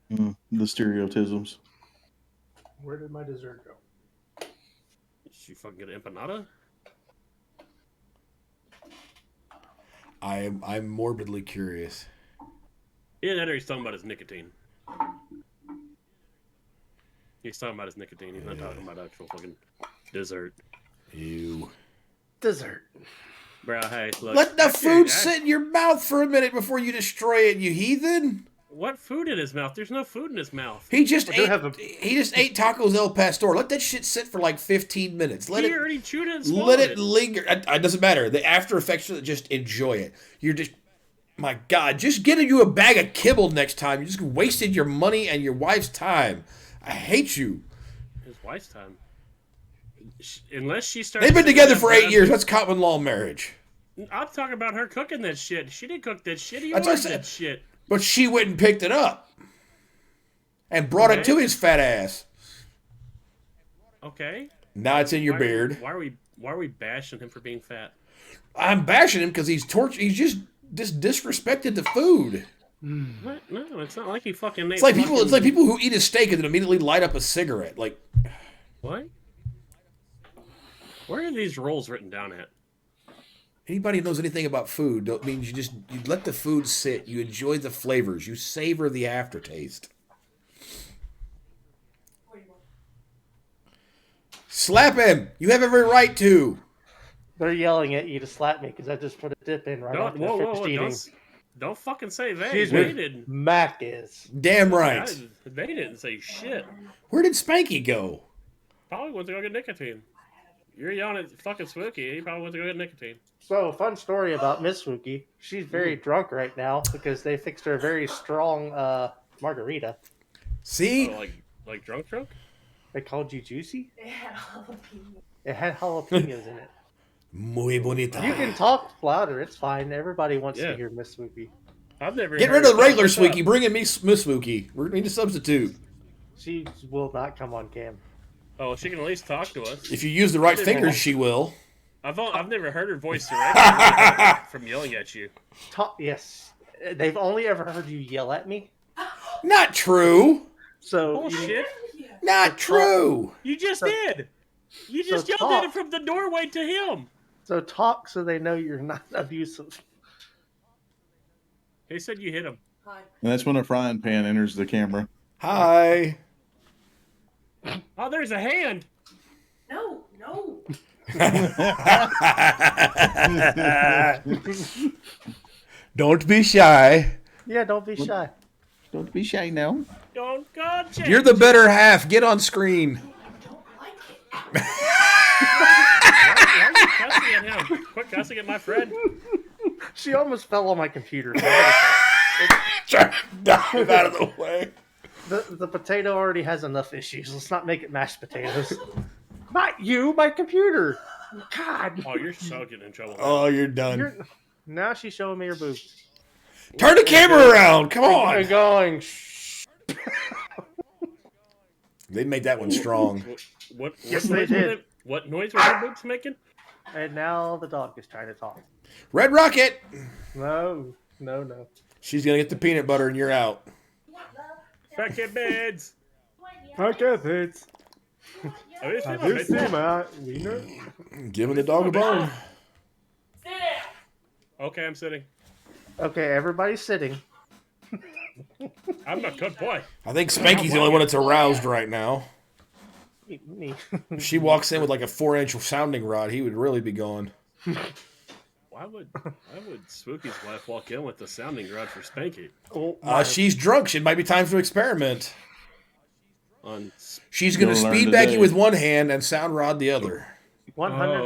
C: The stereotypes.
D: Where did my dessert go?
B: Did you fucking get an empanada?
A: I'm morbidly curious.
B: Yeah, that or he's talking about his nicotine. He's talking about his nicotine. He's not talking about actual fucking dessert.
A: Ew.
D: Dessert.
B: Bro, hey, look.
A: Let the
B: after-
A: food sit in your mouth for a minute before you destroy it, you heathen.
B: What food in his mouth? There's no food in his mouth.
A: He just
D: I do
A: ate.
D: have a-
A: He just ate tacos El Pastor. Let that shit sit for like 15 minutes. Let
B: He
A: it.
B: already chewed it and swallowed
A: Let it
B: it.
A: linger. It doesn't matter. The after effects, just enjoy it. You're just, my God, just get you a bag of kibble next time. You just wasted your money and your wife's time. I hate you.
B: His wife's time. Unless she starts.
A: They've been
B: singing
A: together
B: that
A: for 8
B: Brad-
A: years. That's common law marriage.
B: I'm talking about her cooking that shit. She didn't cook that shit. He
A: That's what I
B: ordered
A: said.
B: that shit.
A: But she went and picked it up and brought it
B: Okay.
A: to his fat ass.
B: Okay.
A: Now it's in your beard.
B: Why are we bashing him for being fat?
A: I'm bashing him because he's He's just disrespected the food.
B: What? No, it's not like he fucking.
A: It's like people. It's like people who eat a steak and then immediately light up a cigarette. Like,
B: What? Where are these rules written down at?
A: anybody who knows anything about food don't means you let the food sit. You enjoy the flavors. You savor the aftertaste. Slap him. You have every right to.
D: They're yelling at you to slap me because I just put a dip in right
B: Don't,
D: after
B: whoa,
D: I
B: whoa,
D: finished
B: whoa,
D: eating.
B: don't fucking say they.
D: Excuse
B: They
D: me.
B: didn't.
D: Mac is.
A: Damn right.
B: They didn't say shit.
A: Where did Spanky go?
B: Probably went to go get nicotine. You're yelling at fucking Swookie. He probably went to go get nicotine.
D: So, fun story about Miss Swookie. She's very drunk right now because they fixed her a very strong margarita.
A: See?
B: Oh, like drunk?
D: They called you juicy?
E: It had jalapeno.
D: It had jalapenos in it.
A: Muy bonita.
D: You can talk louder. It's fine. Everybody wants
B: Yeah.
D: to hear Miss Swoopy.
B: I've never
A: Get
B: heard
A: rid of the
B: her
A: regular
B: talk. What's
A: Swookie.
B: up?
A: Bring in Miss Swookie. We need a substitute.
D: She will not come on cam.
B: Oh, she can at least talk to us.
A: If you use the right fingers, she will.
B: I've never heard her voice directly. I've only heard it from yelling at you.
D: Yes. They've only ever heard you yell at me.
A: Not true.
D: So
B: Bullshit.
A: Not true.
B: You just
D: So-
B: did. You
D: so
B: just yelled at him
D: talk.
B: from the doorway to him.
D: So talk so they know you're not abusive.
B: He said you hit him.
E: Hi.
C: And that's when a frying pan enters the camera.
A: Hi.
B: Oh, there's a hand.
E: No.
A: Don't be shy.
D: Yeah, don't be shy.
C: Don't be shy now.
B: Don't go check.
A: You're the better half. Get on screen.
E: I don't like it.
B: Why are you cussing at him? Quit cussing at my friend.
D: She almost fell on my computer.
A: Try to knock it out of the way.
D: The potato already has enough issues. Let's not make it mashed potatoes. Not you, my computer. God.
B: Oh, you're so getting in trouble.
A: Oh, you're done.
D: Now she's showing me her boobs.
A: Turn the camera around. Come
D: I'm
A: on.
D: going.
A: They made that one strong.
B: What
D: Yes,
B: noise
D: they
B: were
D: did.
B: What noise were her boots making?
D: And now the dog is trying to talk.
A: Red Rocket.
D: No.
A: She's going to get the peanut butter and you're out.
B: Bucket beds.
D: Okay, Pete.
B: Oh, it's my bed.
D: my wiener?
A: Giving the dog a bone.
E: Sit down.
B: Okay, I'm sitting.
D: Okay, everybody's sitting.
B: I'm a good boy.
A: I think Spanky's the only one that's aroused right now.
D: Me.
A: If she walks in with like a 4-inch sounding rod, he would really be gone.
B: Why would Spooky's wife walk in with the sounding rod for Spanky?
D: Oh,
A: She's drunk. It might be time to experiment.
B: On
A: She's going to
C: You'll learn
A: speed back
C: today.
A: you with one hand and sound rod the other.
D: $100.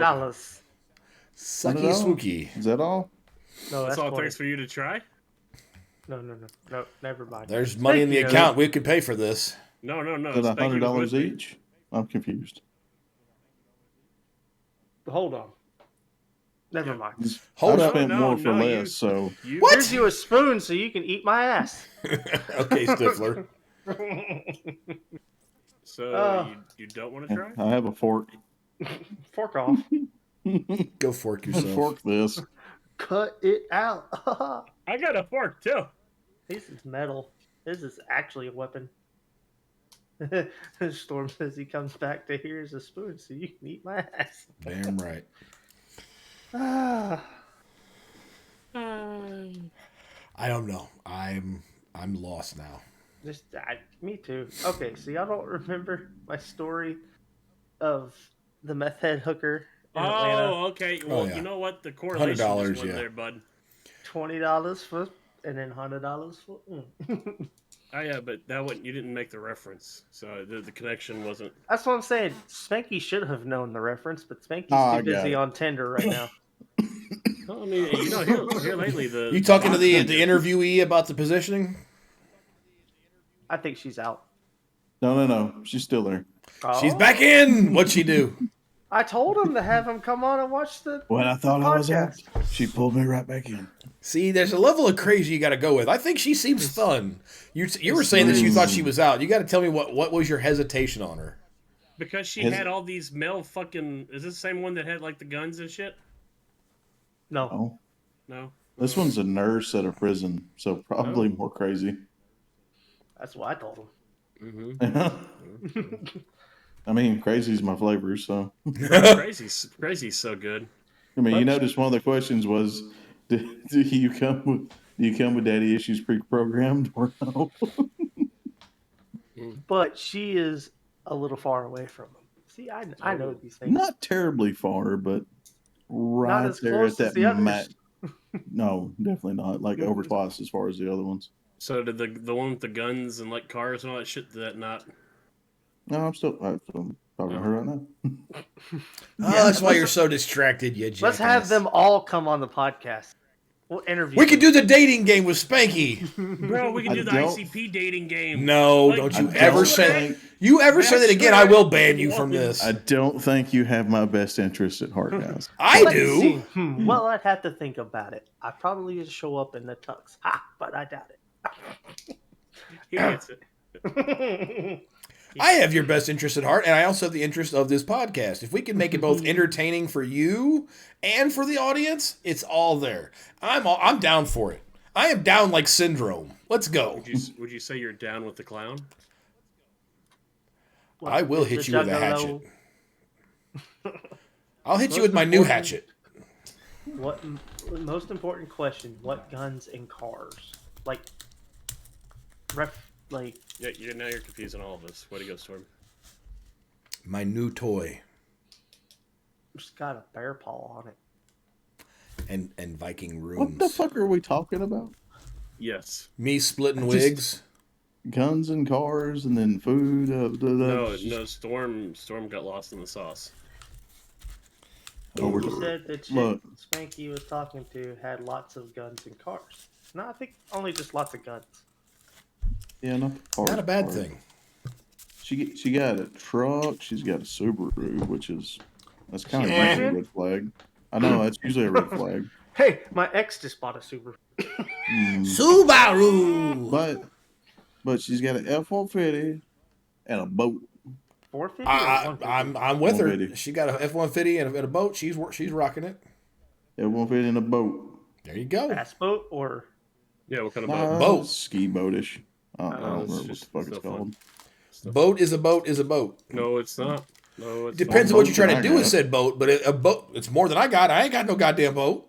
A: Sucky
C: $100?
A: swooky.
C: Is that all?
D: No,
B: that's
D: that's
B: all it
D: 20.
B: takes for you to try?
D: No, never mind.
A: There's money in the
D: Thank you.
A: account. We could pay for this.
B: No.
C: Is that
B: Spanky was
C: $100
B: with me.
C: each? I'm confused.
D: Hold on. Never mind.
A: Hold
C: I
A: up.
C: spent more for
B: no,
C: less, so
B: You,
A: What?
D: Here's you a spoon so you can eat my ass.
A: Okay, Stifler.
B: So you don't want to try?
C: I have a fork.
D: Fork off.
A: Go fork yourself.
C: Fork this.
D: Cut it out.
B: I got a fork too.
D: This is metal. This is actually a weapon. Storm says he comes back to here's a spoon so you can eat my ass.
A: Damn right.
D: Ah.
A: I don't know. I'm lost now.
D: Me too. Okay, so y'all don't remember my story of the meth head hooker in Atlanta?
B: Oh, okay. Well,
A: yeah.
B: you know what? The correlation
A: $100,
B: just went
A: yeah.
B: there, bud.
D: $20 for, and then $100 for.
B: Oh, yeah, but that one you didn't make the reference, so the connection wasn't.
D: That's what I'm saying. Spanky should have known the reference, but Spanky's
C: Oh, I
D: too
C: got
D: busy
C: it.
D: on Tinder right now.
B: Well, I mean, here lately the
A: You talking to the interviewee about the positioning?
D: I think she's out.
C: No. She's still there.
A: She's
D: Oh.
A: back in. What'd she do?
D: I told him to have him come on and watch the.
C: When I thought I was out,
D: Podcast.
C: she pulled me right back in.
A: See, there's a level of crazy you got to go with. I think she seems fun. You were saying that you thought she was out. You got to tell me what was your hesitation on her?
B: because she
C: His-
B: had all these male fucking. Is this the same one that had like the guns and shit?
D: No.
C: Oh,
B: No.
C: this one's a nurse at a prison, so probably more crazy.
D: That's what I told him.
B: Mm-hmm.
C: I mean, crazy's my flavor, so.
B: Crazy's so good.
C: I mean, you notice one of the questions was, do you come with daddy issues pre-programmed or no?
D: But she is a little far away from him. See, I know these things.
C: Not terribly far, but right
D: as
C: there
D: close
C: at
D: as
C: that
D: the others.
C: mat. No, definitely not. Like over twice as far as the other ones.
B: So did the one with the guns and like cars and all that shit? Did that not?
C: No, I'm talking to her right now.
A: Oh, that's why you're so distracted, you
D: Let's have
A: jackass.
D: them all come on the podcast. We'll interview.
A: We could do the dating game with Spanky.
B: Bro, we can
C: I
B: do the
C: don't-
B: ICP dating game.
A: No,
B: Like,
A: don't you
C: I
A: ever
C: don't
A: say
C: think-
A: you ever say that again. I will ban you
B: Bachelorette
A: from
B: one.
A: this.
C: I don't think you have my best interest at heart, guys.
A: I
D: Let's
A: do.
D: see. Well, I'd have to think about it. I probably just show up in the tux. But I doubt
B: He gets it.
D: it.
A: I have your best interest at heart, and I also have the interest of this podcast. If we can make it both entertaining for you and for the audience, it's all there. I'm down for it. I am down like Syndrome. Let's go.
B: Would you say you're down with the clown?
A: I will
D: Is
A: hit
D: the
A: you with a
D: juggalo-
A: hatchet. I'll hit you
D: Most
A: with my new
D: important-
A: hatchet.
D: What most important question? What guns and cars? Like,
B: Yeah, now you're confusing all of us. Way to go, Storm.
A: My new toy
D: just got a bear paw on it.
A: and Viking runes.
C: What the fuck are we talking about?
B: Yes.
A: Me splitting
C: I just-
A: wigs.
C: Guns and cars, and then food.
B: No, Storm got lost in the sauce.
C: Oh, we're-
D: You said the chick
C: Look.
D: Spanky was talking to had lots of guns and cars. No, I think only just lots of guns.
C: Yeah, not the cars.
A: Not a bad
C: part.
A: thing.
C: She got a truck. She's got a Subaru, that's kind of
A: Yeah.
C: usually a red flag. I know that's usually a red flag.
D: Hey, my ex just bought a Subaru.
C: Mm.
A: Subaru.
C: But she's got an F-150 and a boat.
D: 450 or
A: I,
D: 150?
A: I'm with her.
C: 150.
A: She got a F-150 and a boat. She's rocking it.
C: F-150 and a boat.
A: There you go.
D: Bass boat or
B: Yeah, what kind of
C: Nah,
B: boat?
A: Boat.
C: ski boatish. I don't
B: it's
C: remember what the
B: just
C: fuck it's
B: still fun.
C: called.
A: Boat is a boat is a boat.
B: No, it's not. No, it's
A: Depends
C: not.
A: on what you're trying to
C: Boat
A: do
C: that I
A: with
C: got.
A: said boat, but a boat, it's more than I got. I ain't got no goddamn boat.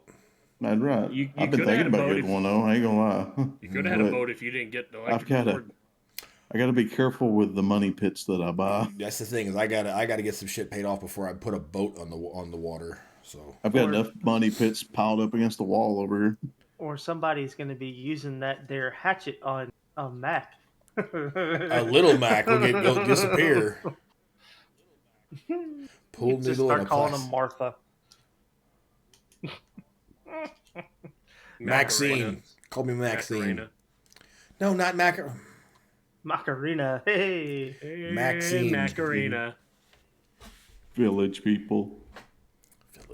C: That's right.
B: You
C: I've been
B: coulda
C: thinking
B: had a
C: about
B: boat
C: getting
B: if-
C: one though. I ain't gonna lie.
B: You could have had a
C: But
B: boat if you didn't get the
C: I've
B: electric
C: gotta-
B: board.
C: I got to be careful with the money pits that I buy.
A: That's the thing is I gotta get some shit paid off before I put a boat on the water. So
C: I've got
D: Or-
C: enough money pits piled up against the wall over here.
D: or somebody's going to be using their hatchet on a Mac.
A: a little Mac will go disappear. Pull
D: Just
A: needle
D: start
A: and a
D: calling
A: class.
D: them Martha.
A: Maxine. Call me Maxine.
B: Macarena.
A: No, not Macarena.
D: Macarena. Hey.
B: Hey,
A: Maxine.
B: Macarena.
C: Village people.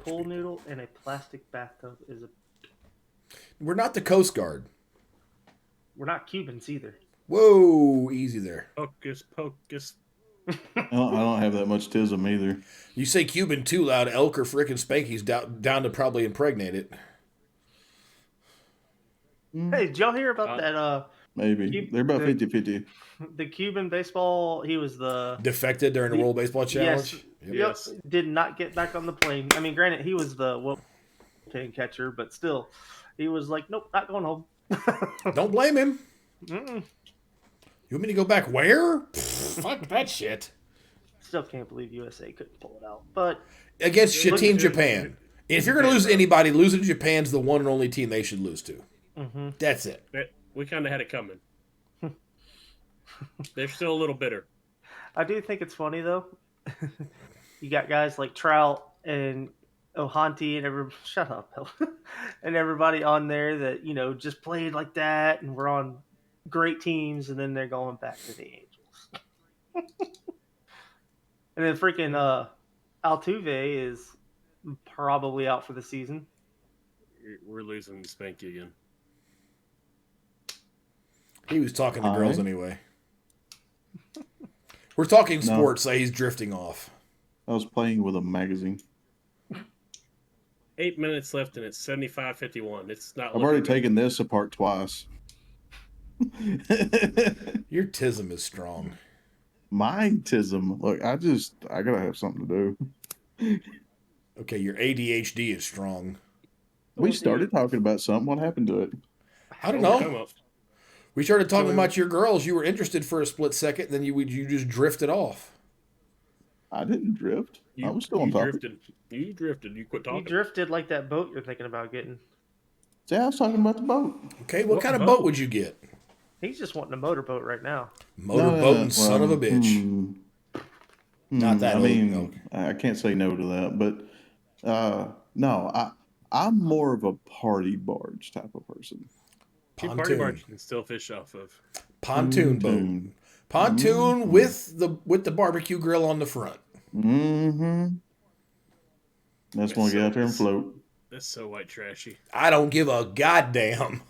D: Pool noodle in a plastic bathtub is a.
A: We're not the Coast Guard.
D: We're not Cubans either.
A: Whoa, easy there.
B: Hocus pocus.
C: I don't have that much tism either.
A: You say Cuban too loud, Elk or frickin' Spanky's down to probably impregnate it.
D: Hey, did y'all hear about that?
C: Maybe. They're about 50-50.
D: The Cuban baseball. He was the
A: Defected during the World Baseball Challenge.
D: Yes.
A: Yep.
B: Yes.
D: Did not get back on the plane. I mean, granted, he was the catcher, but still, he was like, nope, not going home.
A: Don't blame him.
D: Mm-mm.
A: You want me to go back where? Pfft, fuck that shit.
D: Still can't believe USA couldn't pull it out. But
A: Against
B: Look
A: Team
B: at
A: Japan. If you're going to lose to anybody, losing to Japan's the one and only team they should lose to.
D: mhm.
A: That's it.
B: We kind of had it coming. They're still a little bitter.
D: I do think it's funny though. You got guys like Trout and O'Hanty and shut up, Bill. And everybody on there that just played like that and were on great teams, and then they're going back to the Angels. And then freaking Altuve is probably out for the season.
B: We're losing Spanky again.
A: He was talking to
C: Hi.
A: girls anyway. We're talking sports, so he's drifting off.
C: I was playing with a magazine.
B: 8 minutes left, and it's 75-51. It's not.
C: I've already taken this apart twice.
A: Your tism is strong.
C: My tism. Look, I gotta have something to do.
A: Okay, your ADHD is strong.
C: We started talking about something. What happened to it?
A: I don't
B: Come
A: know.
B: up.
A: We started talking about your girls. You were interested for a split second, then you just drifted off.
C: I didn't drift. I was still on
B: you
C: topic.
B: drifted. You drifted. You quit
D: You
B: talking.
D: drifted like that boat you're thinking about getting.
C: See, I was talking about the boat.
A: Okay, what
B: What
A: kind of
B: boat?
A: boat would you get?
D: He's just wanting a motorboat right now.
A: Motorboating son of a bitch. Not that
C: I
A: old,
C: mean,
A: no.
C: I can't say no to that, but no, I'm more of a party barge type of person.
B: Party
A: Pontoon.
B: barge you can still fish off of.
A: Pontoon boat. Pontoon
C: Mhm.
A: with the barbecue grill on the front.
C: Mm-hmm. That's when we get out there and float.
B: That's so white trashy.
A: I don't give a goddamn.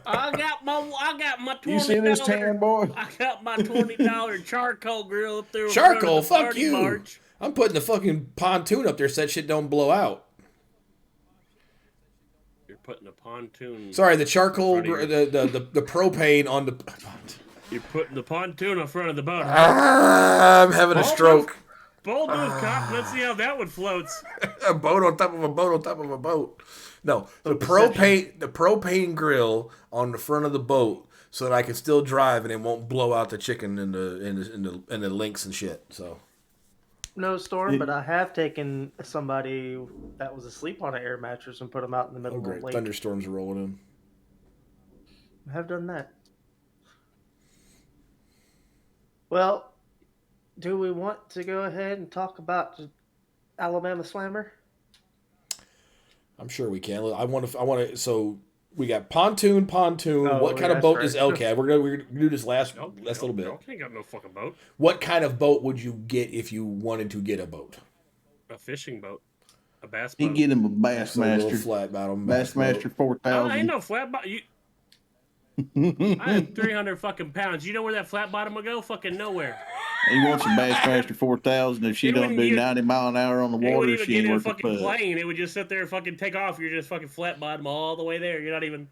B: I got my
C: You see this
B: $20.
C: tan boy?
B: I got my $20 charcoal grill up there. in front of
A: Charcoal,
B: the
A: fuck
B: party
A: you.
B: barge.
A: I'm putting the fucking pontoon up there so that shit don't blow out.
B: You're putting a pontoon.
A: Sorry, the charcoal,
B: In front of
A: the propane on the.
B: You're putting the pontoon in front of the boat.
A: I'm having a
B: Bold
A: stroke.
B: Bold move, cop. Let's see how that one floats.
A: A boat on top of a boat on top of a boat. No, the propane grill on the front of the boat so that I can still drive and it won't blow out the chicken and the links and shit. So
D: No storm, but I have taken somebody that was asleep on an air mattress and put them out in the middle of
A: great,
D: the lake.
A: thunderstorms are rolling in.
D: I have done that. Well, do we want to go ahead and talk about the Alabama Slammer?
A: I'm sure we can. I want to. So we got pontoon.
D: Oh,
A: What kind
D: yeah,
A: of boat
D: that's
A: does
D: right.
A: LCAT? We're gonna do this last
B: Y'all
A: little bit.
B: ain't got no fucking boat.
A: What kind of boat would you get if you wanted to get a boat?
B: A fishing boat. A bass
C: He
B: boat.
C: get him a
A: So a little
C: Bassmaster.
A: flat bottom
C: Bassmaster
A: boat.
B: I ain't
C: 4000.
B: no flat bottom. I am 300 fucking pounds. You know where that flat bottom will go? Fucking nowhere.
C: He wants a Bassmaster 4000. If she
B: It
C: don't
B: wouldn't
C: do
B: even-
C: 90 mile an hour on the
B: It wouldn't
C: water,
B: even
C: she
B: get
C: ain't
B: in a
C: worth a
B: fucking
C: fuss.
B: plane. It would just sit there and fucking take off. You're just fucking flat bottom all the way there. You're not even.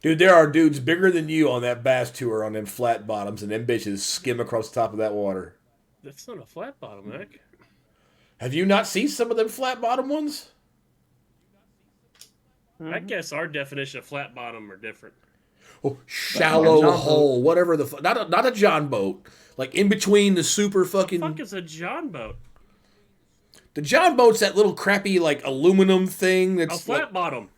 A: Dude, there are dudes bigger than you on that bass tour on them flat bottoms, and them bitches skim across the top of that water.
B: That's not a flat bottom, Mac.
A: Have you not seen some of them flat bottom ones?
B: I guess our definition of flat bottom are different.
A: Oh, shallow
D: John
A: hole, whatever the fuck. Not a John boat. Like in between the super fucking.
B: Fuck is a John boat?
A: The John boat's that little crappy like aluminum thing
B: A
A: that's
B: flat
A: like,
B: bottom.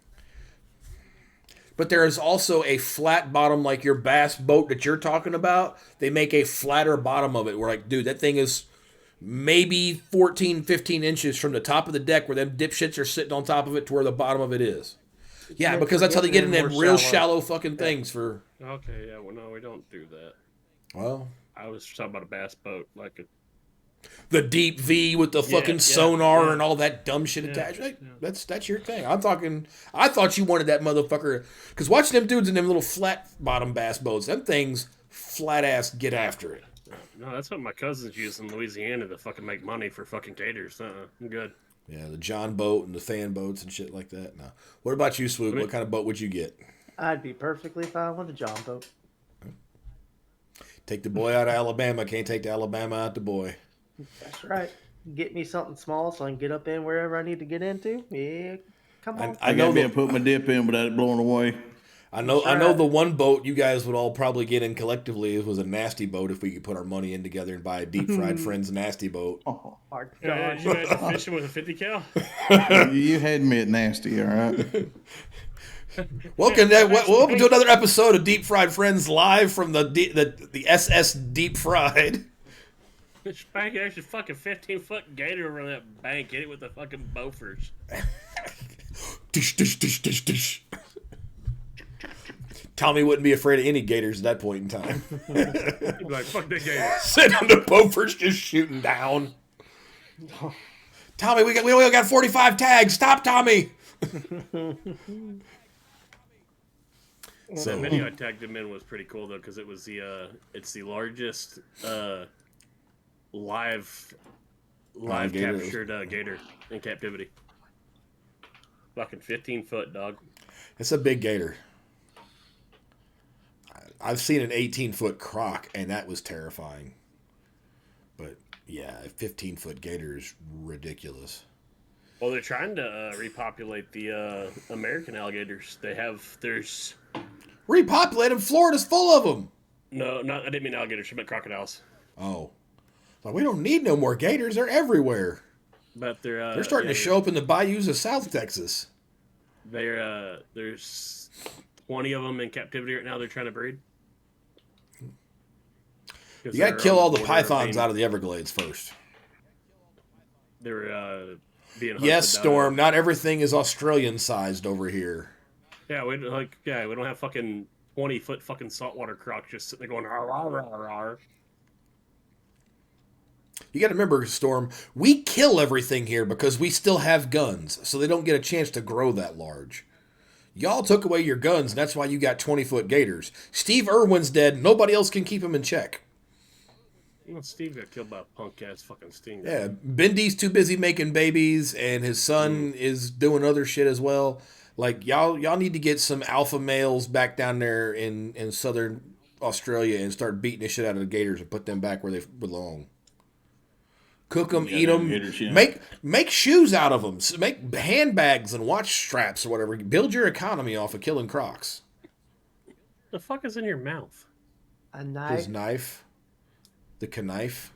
A: but there is also a flat bottom like your bass boat that you're talking about. They make a flatter bottom of it. We're like, dude, that thing is maybe 14, 15 inches from the top of the deck where them dipshits are sitting on top of it to where the bottom of it is. Yeah,
D: meant
A: because
D: for
A: that's how they
D: getting
A: get in
D: in
A: them
D: more
A: real
D: shallow.
A: shallow fucking things for.
B: Okay, yeah, well, no, we don't do that.
A: Well,
B: I was talking about a bass boat, like a.
A: the deep V with the fucking
B: yeah,
A: sonar
B: yeah.
A: and all that dumb shit
B: Yeah,
A: attached. Like,
B: yeah.
A: That's your thing. I'm talking. I thought you wanted that motherfucker because watching them dudes in them little flat bottom bass boats, them things flat ass get after it.
B: No, that's what my cousins use in Louisiana to fucking make money for fucking gators. I'm good.
A: Yeah, the John boat and the fan boats and shit like that. No. What about you, Swoop? What kind of boat would you get?
D: I'd be perfectly fine with a John boat.
A: Take the boy out of Alabama. Can't take the Alabama out the boy.
D: That's right. Get me something small so I can get up in wherever I need to get into. Yeah, come on.
C: I
A: know
C: got me
A: the-
C: to put my dip in without it blowing away.
A: I know
D: Right.
A: the one boat you guys would all probably get in collectively was a nasty boat if we could put our money in together and buy a deep fried friends nasty boat.
C: Oh,
D: My
B: Yeah,
D: gosh.
B: you guys are fishing with a 50 cal?
C: you had me at nasty, all right?
A: Welcome to another episode of Deep Fried Friends live from the SS Deep Fried.
B: Spank actually fucking 15-foot gator over that bank. Hit it with the fucking Bofors.
A: Dish, dish, dish, dish, dish. Tommy wouldn't be afraid of any gators at that point in time.
B: He'd be like, fuck that gator.
A: Sitting on the Beaufort's just shooting down. Tommy, we only got 45 tags. Stop, Tommy.
B: The video I tagged him in was pretty cool though, because it was it's the largest live
A: gator.
B: captured gator in captivity. Fucking 15-foot, dog.
A: It's a big gator. I've seen an 18-foot croc, and that was terrifying. But yeah, a 15-foot gator is ridiculous.
B: Well, they're trying to repopulate the American alligators. There's
A: Repopulate them. Florida's full of them.
B: no, not I didn't mean alligators. I meant crocodiles.
A: Oh, like we don't need no more gators. They're everywhere.
B: But
A: They're starting to show up in the bayous of South Texas.
B: There's 20 of them in captivity right now. They're trying to breed.
A: You got to kill all the pythons out of the Everglades first.
B: They're being hunted
A: Yes,
B: down.
A: Storm. Not everything is Australian sized over here.
B: Yeah, we don't have fucking 20-foot fucking saltwater crocs just sitting there going "Arr, arr, arr, arr."
A: You got to remember, Storm. We kill everything here because we still have guns, so they don't get a chance to grow that large. Y'all took away your guns, and that's why you got 20-foot gators. Steve Irwin's dead. Nobody else can keep him in check.
B: Well, Steve got killed by a punk ass fucking stinger.
A: Yeah, Bendy's too busy making babies, and his son is doing other shit as well. Like y'all need to get some alpha males back down there in southern Australia and start beating the shit out of the gators and put them back where they belong. Cook them,
C: Yeah,
A: eat them,
C: gators, yeah.
A: make shoes out of them, make handbags and watch straps or whatever. Build your economy off of killing crocs.
B: The fuck is in your mouth?
D: A knife.
A: His knife, the knife.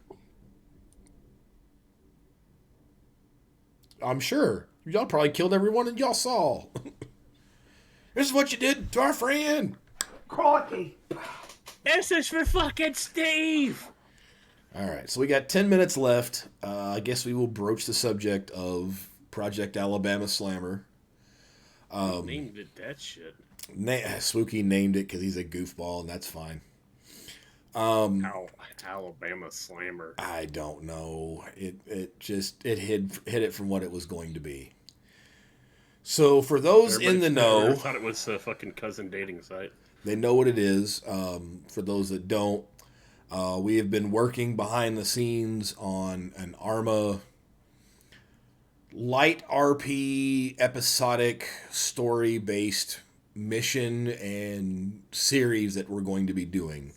A: I'm sure y'all probably killed everyone that y'all saw. This is what you did to our friend.
D: Crikey.
B: This is for fucking Steve.
A: All right, so we got 10 minutes left. I guess we will broach the subject of Project Alabama Slammer.
B: Named it that shit.
A: Spooky named it because he's a goofball, and that's fine.
B: Alabama Slammer.
A: I don't know. It hid it from what it was going to be. So for those in the know,
B: thought it was a fucking cousin dating site.
A: they know what it is. For those that don't, we have been working behind the scenes on an Arma light RP episodic story based mission and series that we're going to be doing.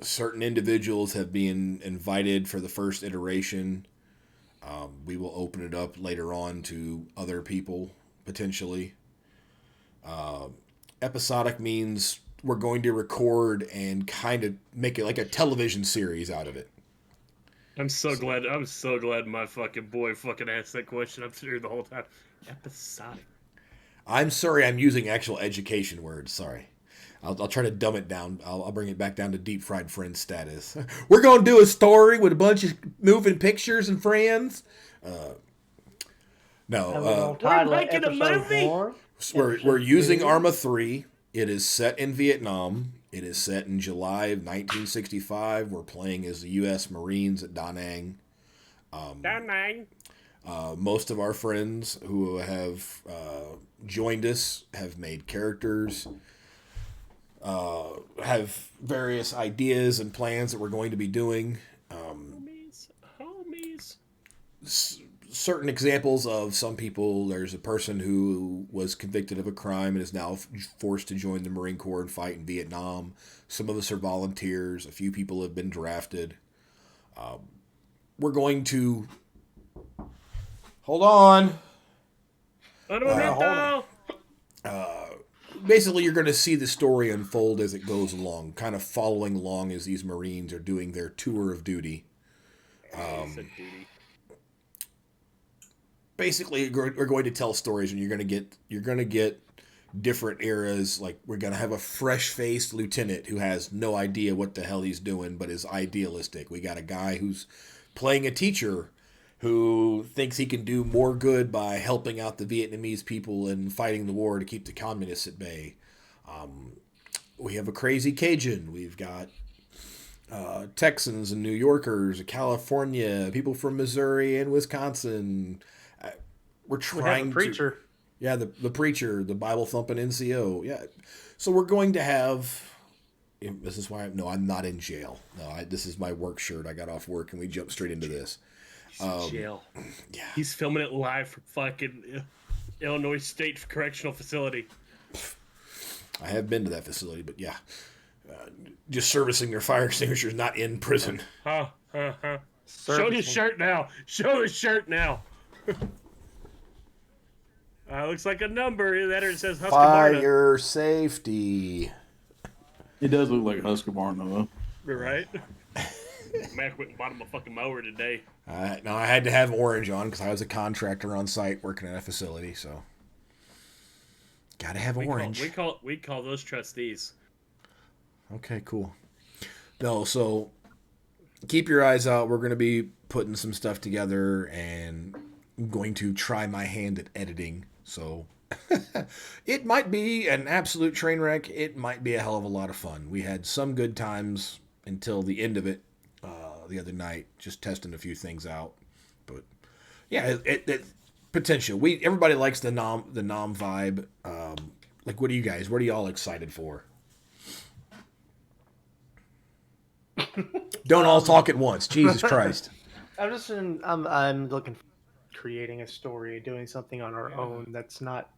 A: Certain individuals have been invited for the first iteration. We will open it up later on to other people potentially. Episodic means we're going to record and kind of make it like a television series out of it.
B: I'm so glad my fucking boy fucking asked that question. I'm sitting here the whole time. Episodic.
A: I'm sorry, I'm using actual education words. Sorry. I'll try to dumb it down. I'll bring it back down to deep fried friend status. We're going to do a story with a bunch of moving pictures and friends. No.
B: We're making a movie?
A: We're using Arma 3. It is set in Vietnam. It is set in July of 1965. We're playing as the U.S. Marines at Da Nang.
B: Da Nang.
A: Most of our friends who have joined us have made characters, have various ideas and plans that we're going to be doing.
B: Homies.
A: Certain examples of some people, there's a person who was convicted of a crime and is now forced to join the Marine Corps and fight in Vietnam. Some of us are volunteers. A few people have been drafted. We're going to... Hold on. Basically, you're going to see the story unfold as it goes along, kind of following along as these Marines are doing their tour of duty. Basically, we're going to tell stories, and you're going to get different eras. Like, we're going to have a fresh-faced lieutenant who has no idea what the hell he's doing, but is idealistic. We got a guy who's playing a teacher who thinks he can do more good by helping out the Vietnamese people and fighting the war to keep the communists at bay. We have a crazy Cajun. We've got Texans and New Yorkers, California, people from Missouri and Wisconsin. We're trying
D: we have a preacher.
A: Yeah, the preacher, the Bible thumping NCO. Yeah, so we're going to have. This is why I'm not in jail. No, this is my work shirt. I got off work and we jumped straight into this.
B: Jail.
A: Yeah.
B: He's filming it live from fucking Illinois State Correctional Facility.
A: I have been to that facility, but yeah. Just servicing their fire extinguishers, not in prison.
B: Show his shirt now. Show his shirt now. Looks like a number. That or it says Husqvarna.
A: Fire safety.
C: It does look like Husqvarna, though.
B: You're right. Mac went and bought him a fucking mower today.
A: No, I had to have orange on because I was a contractor on site working at a facility, so gotta have orange.
B: We call those trustees.
A: Okay, cool. No, so keep your eyes out. We're gonna be putting some stuff together, and going to try my hand at editing. So it might be an absolute train wreck. It might be a hell of a lot of fun. We had some good times until the end of it the other night, just testing a few things out. But yeah, it potential. Everybody likes the nom vibe. Like, what are you guys? What are y'all excited for? Don't all talk at once. Jesus Christ.
D: I'm looking for creating a story, doing something on our own that's not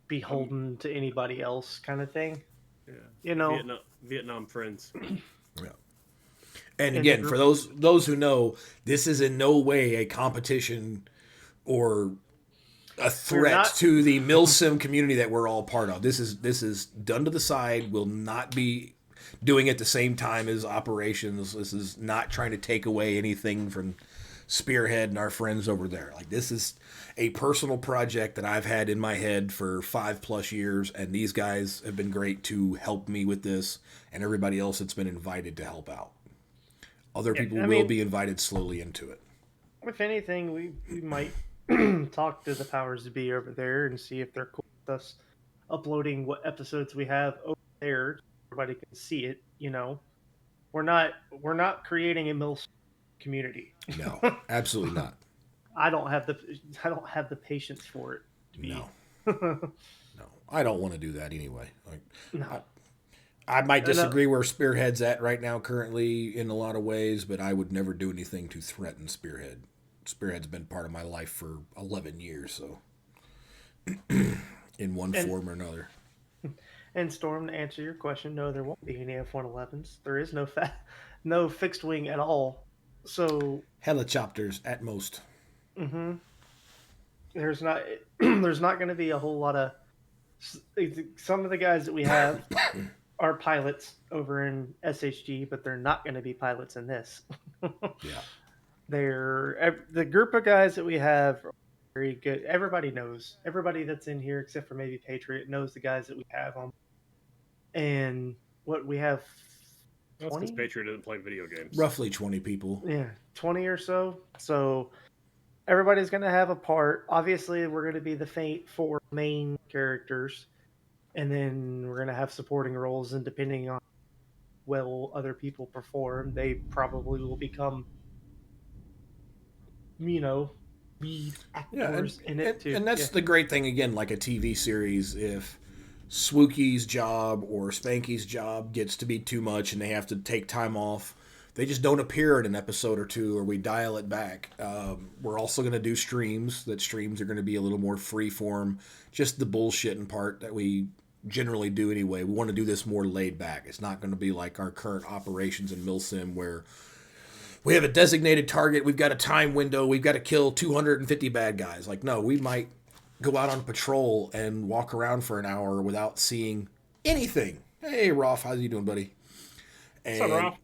D: beholden to anybody else, kind of thing.
B: Yeah.
D: You know,
B: Vietnam friends.
A: Yeah. And
D: in the
A: again, for
D: group.
A: those who know, this is in no way a competition or a threat
D: not-
A: to the milsim community that we're all part of. This is done to the side. Will not be doing it at the same time as operations. This is not trying to take away anything from Spearhead and our friends over there. Like, this is a personal project that I've had in my head for 5+ years, and these guys have been great to help me with this, and everybody else that's been invited to help out. Other people will be invited slowly into it.
D: If anything, we might talk to the powers to be over there and see if they're cool with us uploading what episodes we have over there, so everybody can see it. You know, we're not creating a mill community.
A: No, absolutely not.
D: I don't have the patience for it.
A: No, no. I don't want to do that anyway. Like,
D: No.
A: I might disagree where Spearhead's at right now currently in a lot of ways, but I would never do anything to threaten Spearhead. Spearhead's been part of my life for 11 years, so in one form or another.
D: And Storm, to answer your question, no, there won't be any F-111s. There is no fixed wing at all. So
A: Helicopters at most.
D: there's not there's not going to be a whole lot of. Some of the guys that we have are pilots over in SHG, but they're not going to be pilots in this.
A: Yeah.
D: The group of guys that we have are very good. Everybody knows. Everybody that's in here, except for maybe Patriot, knows the guys that we have on. And what we have,
B: That's
D: 20?
B: because Patriot doesn't play video games.
A: Roughly 20 people.
D: Yeah, 20 or so. So everybody's going to have a part. Obviously, we're going to be the 4 main characters. And then we're going to have supporting roles, and depending on well other people perform, they probably will become, lead actors in it too.
A: And that's the great thing, again, like a TV series, if Swooky's job or Spanky's job gets to be too much and they have to take time off, they just don't appear in an episode or two, or we dial it back. We're also going to do streams. That streams are going to be a little more free form, just the bullshitting part that we generally do anyway. We want to do this more laid back. It's not going to be like our current operations in Milsim where we have a designated target, we've got a time window, we've got to kill 250 bad guys. Like, no, we might go out on patrol and walk around for an hour without seeing anything. Hey, Rolf, how's you doing, buddy? And
B: What's up, Rolf?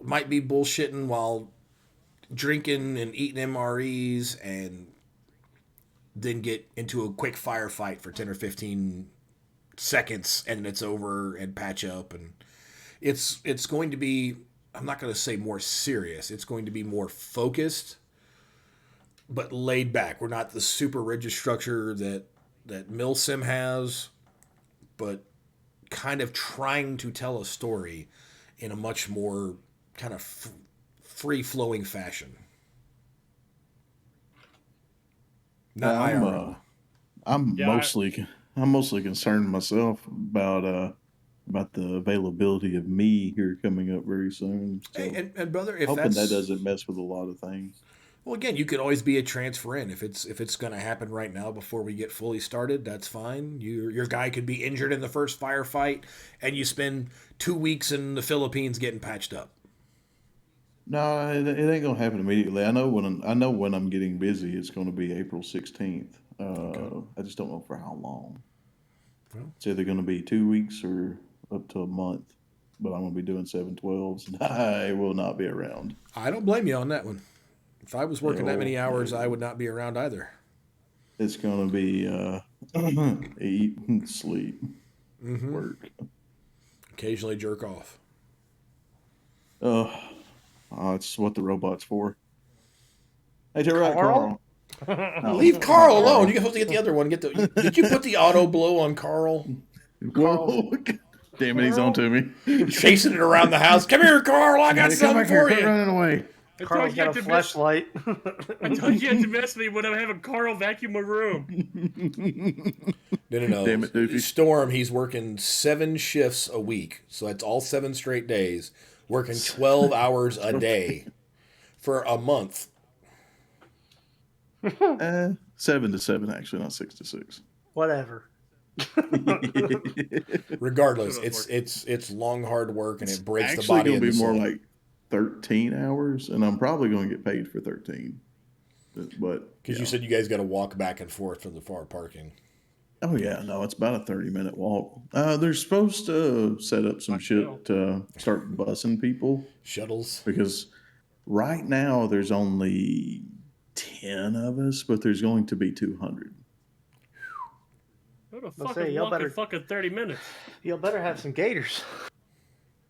A: might be bullshitting while drinking and eating MREs, and then get into a quick firefight for 10 or 15 seconds, and it's over, and patch up. And it's going to be, I'm not going to say more serious, it's going to be more focused, but laid back. We're not the super rigid structure that Milsim has, but kind of trying to tell a story in a much more kind of free-flowing fashion. Not IRL.
C: I'm mostly concerned myself about the availability of me here coming up very soon. So
A: Hey, and brother, if
C: hoping
A: that's
C: that doesn't mess with a lot of things.
A: well, again, you could always be a transfer in if it's going to happen right now before we get fully started. That's fine. Your guy could be injured in the first firefight, and you spend 2 weeks in the Philippines getting patched up.
C: No, it ain't gonna happen immediately. I know when I'm getting busy. It's gonna be April 16th. I just don't know for how long.
A: Well.
C: It's either gonna be 2 weeks or up to a month. But I'm gonna be doing 712s, and I will not be around.
A: I don't blame you on that one. If I was working that many hours,
C: No.
A: I would not be around either.
C: It's gonna be eat, sleep, work.
A: Occasionally jerk off.
C: It's what the robot's for. Hey, Carl. Oh,
A: Leave Carl
C: not
A: alone. You're supposed to get the other one. Did you put the auto blow on Carl?
C: Whoa! Damn it, he's on to me.
A: Chasing it around the house. Come here, Carl. I got
C: Hey, come
A: something
C: back here!
A: for
C: Quit
A: you.
C: running away.
B: I
D: Carl's
B: told you
D: got a
B: to mess.
D: flashlight.
B: I told you to mess me when I'm having Carl vacuum my room.
A: No.
C: Damn it, Doofy.
A: Storm, he's working 7 shifts a week. So that's all 7 straight days. Working 12 hours a day for a month.
C: 7 to 7, actually, not 6 to 6.
D: Whatever.
A: Regardless,
B: Shut up,
A: it's long, hard work, and it breaks the
C: Actually,
A: body
C: going
A: and
C: to
A: the
C: be more
A: soul.
C: like 13 hours, and I'm probably going to get paid for 13. But
A: Because
C: yeah.
A: you said you guys got to walk back and forth from the far parking.
C: Oh yeah, no, it's about a 30-minute walk. They're supposed to set up some shit to start busing people
A: Shuttles.
C: because right now there's only 10 of us, but there's going to be 200.
B: What the
D: I'll
B: fuck
D: say,
B: is
D: y'all
B: walking
D: better-
B: fucking 30 minutes?
D: Y'all better have some gators.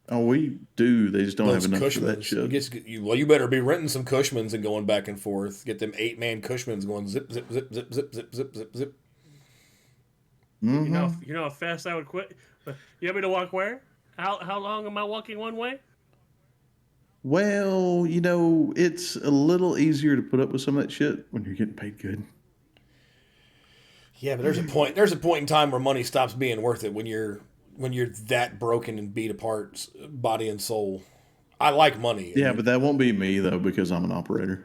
C: Oh, we do. They just don't
A: Those
C: have enough for that
A: Cushmans.
C: shit.
A: You better be renting some Cushmans and going back and forth. Get them 8-man Cushmans going zip, zip, zip, zip, zip, zip, zip, zip, zip.
C: Mhm.
B: You know how fast I would quit? You want me to walk where? How long am I walking one way?
C: Well, it's a little easier to put up with some of that shit when you're getting paid good.
A: Yeah, but there's a point. There's a point in time where money stops being worth it when you're that broken and beat apart, body and soul. I like money.
C: Yeah, but that won't be me though because I'm an operator.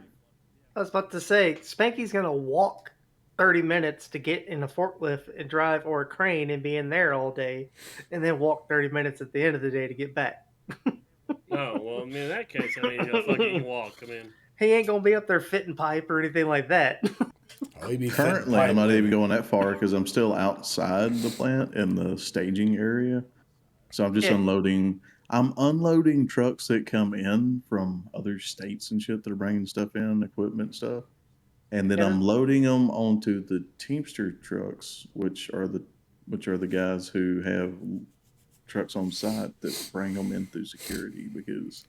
D: I was about to say, Spanky's gonna walk 30 minutes to get in a forklift and drive or a crane and be in there all day, and then walk 30 minutes at the end of the day to get back.
B: Oh, well, I mean, in that case, I mean, fucking walk. I mean,
D: He ain't gonna be up there fitting pipe or anything like that.
A: Oh, he'd be fitting
C: Currently, I'm
A: pipe
C: not
A: later.
C: even going that far because I'm still outside the plant in the staging area. So I'm just
D: Yeah.
C: unloading. I'm unloading trucks that come in from other states and shit that are bringing stuff in, equipment stuff, and then
D: Yeah.
C: I'm loading them onto the Teamster trucks, which are the guys who have trucks on site that bring them in through security because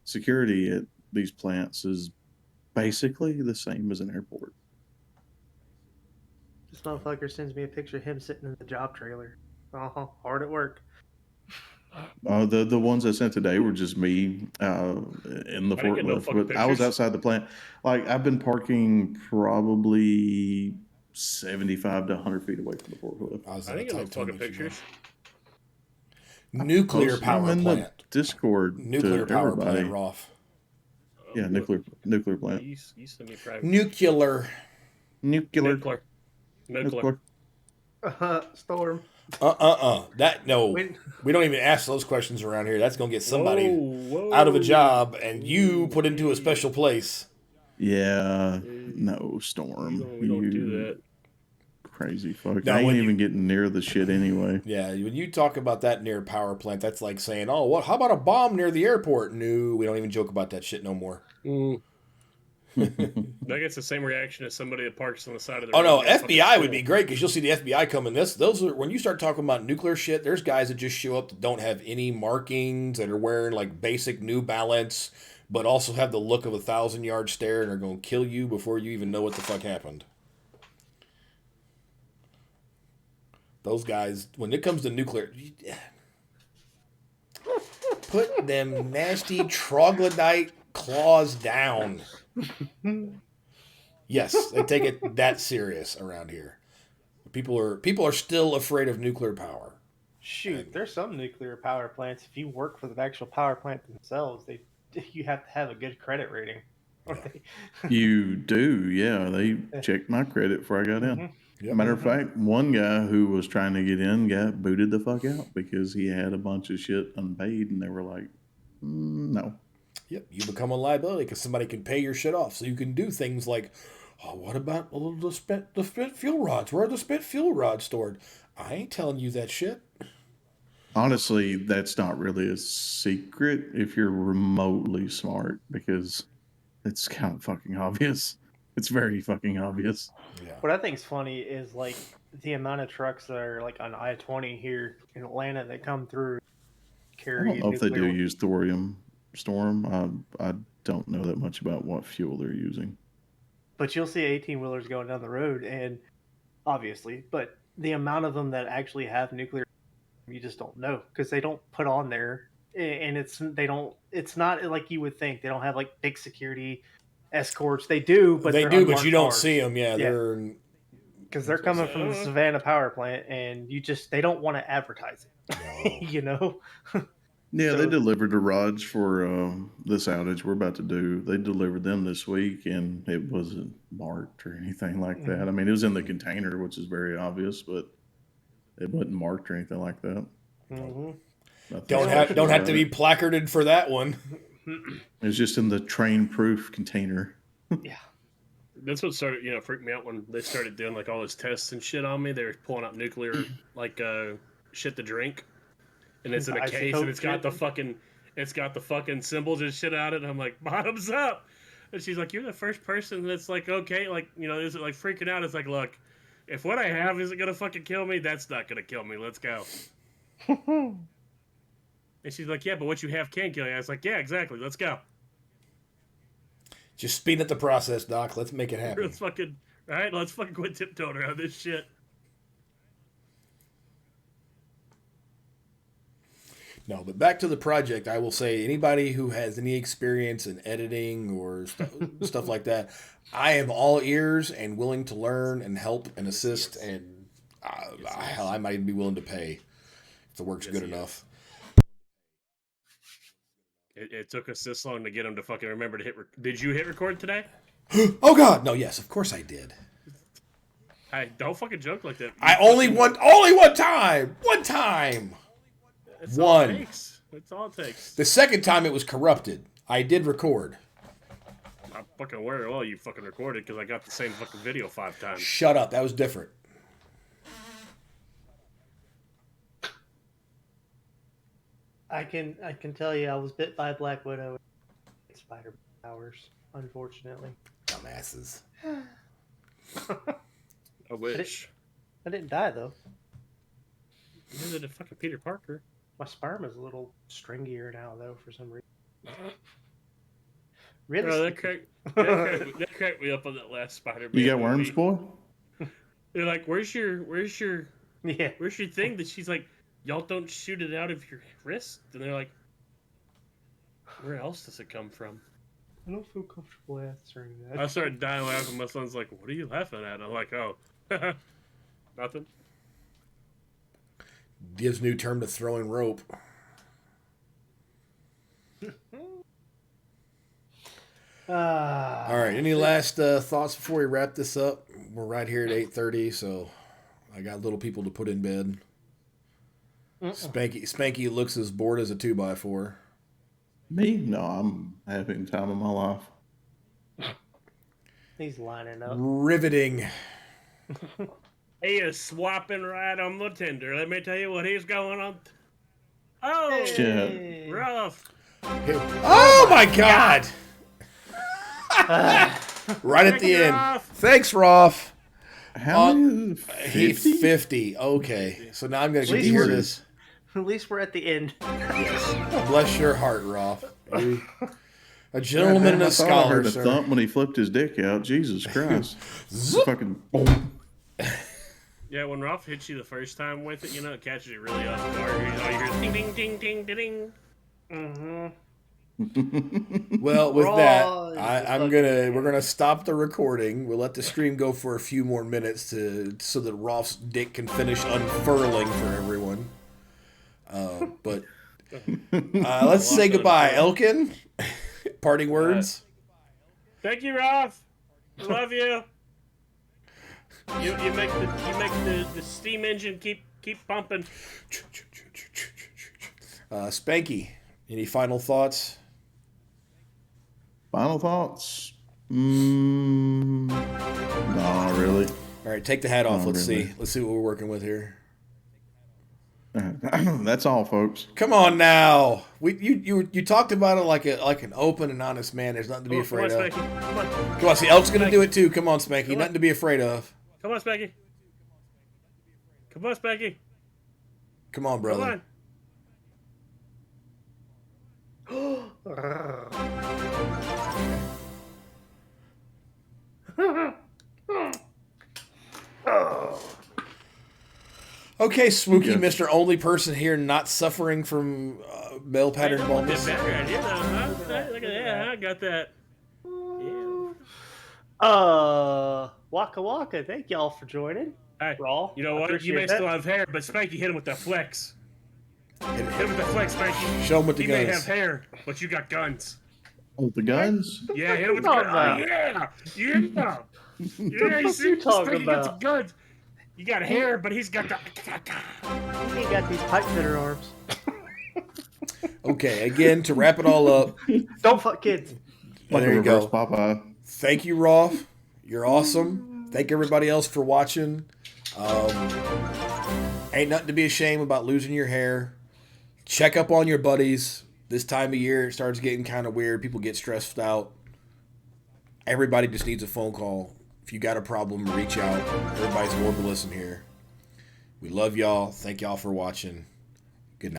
C: security at these plants is basically the same as an airport.
D: This motherfucker sends me a picture of him sitting in the job trailer. Hard at work.
C: The ones I sent today were just me in the
B: I didn't get no
C: forklift,
B: fucking
C: but I was
B: pictures.
C: outside the plant. Like I've been parking probably 75 to 100 feet away from the forklift.
A: I was
B: I
A: in a
B: didn't get no
A: tight time
B: fucking
A: that you
B: pictures.
A: Nuclear
C: Posted them
A: power
C: in
A: plant.
C: the Discord
A: Nuclear
C: to
A: power
C: everybody.
A: plant, Roth.
C: Yeah, nuclear plant.
B: You send me private.
A: Nuclear.
C: Nuclear.
B: Nuclear.
D: Storm.
A: That no.
D: When-
A: We don't even ask those questions around here. That's gonna get somebody
B: Whoa.
A: out of a job and you put into a special place.
C: Yeah, no, Storm.
B: We don't do that.
C: Crazy fuck.
A: Now,
C: I
A: when
C: ain't
A: you-
C: even getting near the shit anyway.
A: Yeah, when you talk about that near a power plant, that's like saying, "Oh, what? How about a bomb near the airport?" No, we don't even joke about that shit no more.
B: That gets the same reaction as somebody that parks on the side of the
A: Oh
B: road.
A: no,
B: and gets
A: FBI
B: fucking
A: would be great because you'll see the FBI coming. Those are when you start talking about nuclear shit. There's guys that just show up that don't have any markings that are wearing like basic New Balance, but also have the look of a 1,000-yard stare and are going to kill you before you even know what the fuck happened. Those guys, when it comes to nuclear, put them nasty troglodyte claws down. Yes, they take it that serious around here. People are still afraid of nuclear power.
D: Shoot, there's some nuclear power plants. If you work for the actual power plant themselves, you have to have a good credit rating.
C: You do, yeah. They checked my credit before I got in.
A: Yep.
C: Matter of fact, one guy who was trying to get in got booted the fuck out because he had a bunch of shit unpaid, and they were like, no.
A: Yep, you become a liability because somebody can pay your shit off. So you can do things like, oh, what about the spent fuel rods? Where are the spent fuel rods stored? I ain't telling you that shit.
C: Honestly, that's not really a secret if you're remotely smart because it's kind of fucking obvious. It's very fucking obvious.
A: Yeah.
D: What I think's funny is like the amount of trucks that are like on I-20 here in Atlanta that come through
C: I
D: carry
C: don't know if they do
D: nuclear-
C: use thorium storm. I don't know that much about what fuel they're using.
D: But you'll see 18 wheelers going down the road, and obviously, but the amount of them that actually have nuclear, you just don't know because they don't put on there, and it's not like you would think. They don't have like big security escorts. They do, but
A: They
D: they're
A: do, but you
D: unmarked
A: don't
D: cars.
A: see them. Yeah,
D: Yeah.
A: they're
D: Because they're coming from the Savannah power plant, and they don't want to advertise it. You know.
C: Yeah,
D: So-
C: they delivered the rods for this outage we're about to do. They delivered them this week, and it wasn't marked or anything like that. I mean, it was in the container, which is very obvious, but it wasn't marked or anything like that.
D: Mhm.
C: Nothing
A: don't
C: special
A: have to
C: about
A: be
C: it.
A: placarded for that one.
C: It was just in the train-proof container.
D: Yeah.
B: That's what started, freaked me out when they started doing like all those tests and shit on me. They were pulling out nuclear like shit to drink, and it's in a case, and it's got the fucking symbols and shit out it. And I'm like, bottoms up. And she's like, you're the first person that's like, okay, like is it like freaking out? It's like, look, if what I have isn't gonna fucking kill me, that's not gonna kill me. Let's go. And she's like, yeah, but what you have can kill you. I was like, yeah, exactly. Let's go.
A: Just speed up the process, Doc. Let's make it happen.
B: Let's fucking let's fucking quit tiptoeing around this shit.
A: No, but back to the project, I will say anybody who has any experience in editing or stuff like that, I am all ears and willing to learn and help and assist, and hell, I might even be willing to pay if the work's good enough.
B: It took us this long to get him to fucking remember to hit. Did you hit record today?
A: Oh God, no! Yes, of course I did.
B: I don't fucking joke like that.
A: I only one time.
B: That's
A: one.
B: All it takes. That's all it takes.
A: The second time it was corrupted. I did record.
B: I'm fucking aware. Well, you fucking recorded because I got the same fucking video 5 times.
A: Shut up. That was different.
D: I can tell you, I was bit by a black widow. Spider powers, unfortunately.
A: Dumbasses.
B: I wish.
D: I didn't die though.
B: Neither did fucking Peter Parker.
D: My sperm is a little stringier now though, for some reason. Really?
B: Oh, that cracked me up on that last Spider-Man.
C: You got worms, boy?
B: They're like, where's your
D: Yeah.
B: thing? That she's like, y'all don't shoot it out of your wrist. And they're like, where else does it come from?
D: I don't feel comfortable answering that.
B: I started dying laughing. My son's like, what are you laughing at? I'm like, oh, nothing.
A: Gives new term to throwing rope. All right. Any last thoughts before we wrap this up? We're right here at 8:30, so I got little people to put in bed. Spanky looks as bored as a 2x4.
C: Me? No, I'm having time of my life.
D: He's lining up.
A: Riveting.
B: He is swapping right on the tender. Let me tell you what he's going on. Oh,
C: Shit.
B: rough.
A: Oh my God! Right at the end.
B: Rough.
A: Thanks, Rolf.
C: How many?
A: He
C: 50?
A: 50. Okay. So now I'm going to get to
D: Please.
A: hear this.
D: At least we're at the end.
A: Yes. Bless your heart, Rolf. A gentleman and
C: I
A: a
C: thought I
A: scholar,
C: heard a
A: sir.
C: thump when he flipped his dick out. Jesus Christ. Fucking boom.
B: Yeah, when Ralph hits you the first time with it, it catches you really off guard. You hear ding, ding, ding, ding, ding, ding.
D: Mm-hmm.
A: Well, with
D: Raw
A: that,
D: is
A: we're gonna stop the recording. We'll let the stream go for a few more minutes so that Rolf's dick can finish unfurling for everyone. But let's say goodbye, Elkin. Parting words.
B: Thank you, Ralph. I love you. You make the steam engine keep pumping.
A: Spanky, any final thoughts?
C: Final thoughts? No, really.
A: All right, take the hat off.
C: Oh,
A: Let's
C: really?
A: see. Let's see what we're working with here.
C: That's all, folks.
A: Come on now. You talked about it like an open and honest man. There's nothing to be afraid
B: Come on,
A: of.
B: Spanky.
A: Come on, see, Elk's gonna
B: Spanky.
A: do it too. Come on, Spanky.
B: Come on.
A: Nothing to be afraid of.
B: Come on, Spanky. Come on, Spanky.
A: Come on, brother.
B: Come on.
A: Okay, Smokey,
C: Okay.
A: Mr. Only person here not suffering from male pattern
B: Get
A: baldness.
B: back right here, though, huh? Look at that. I got that.
D: Waka Waka, thank y'all for joining.
B: Hey,
D: Raw,
B: you know
D: I
B: what? You
D: appreciate
B: may
D: that.
B: still have hair, but Spanky hit him with that flex. Hit him with the flex, Spanky.
A: Show him with the
B: You may
A: guns.
B: have hair, but you got guns.
C: With the guns?
B: Yeah, hit him with the
D: What
B: guns.
D: you
B: Oh, yeah! Yeah! Yeah,
D: fuck you talking
B: Spanky got the
D: about?
B: guns. You got hair, but he's got the...
D: He ain't got these pipe fitter arms.
A: Okay, again, to wrap it all up,
D: Don't fuck kids.
C: Like
A: there
C: a
A: you
C: reverse
A: go.
C: Popeye.
A: Thank you, Rolf. You're awesome. Thank everybody else for watching. Ain't nothing to be ashamed about losing your hair. Check up on your buddies. This time of year, it starts getting kind of weird. People get stressed out. Everybody just needs a phone call. If you got a problem, reach out. Everybody's willing to listen here. We love y'all. Thank y'all for watching.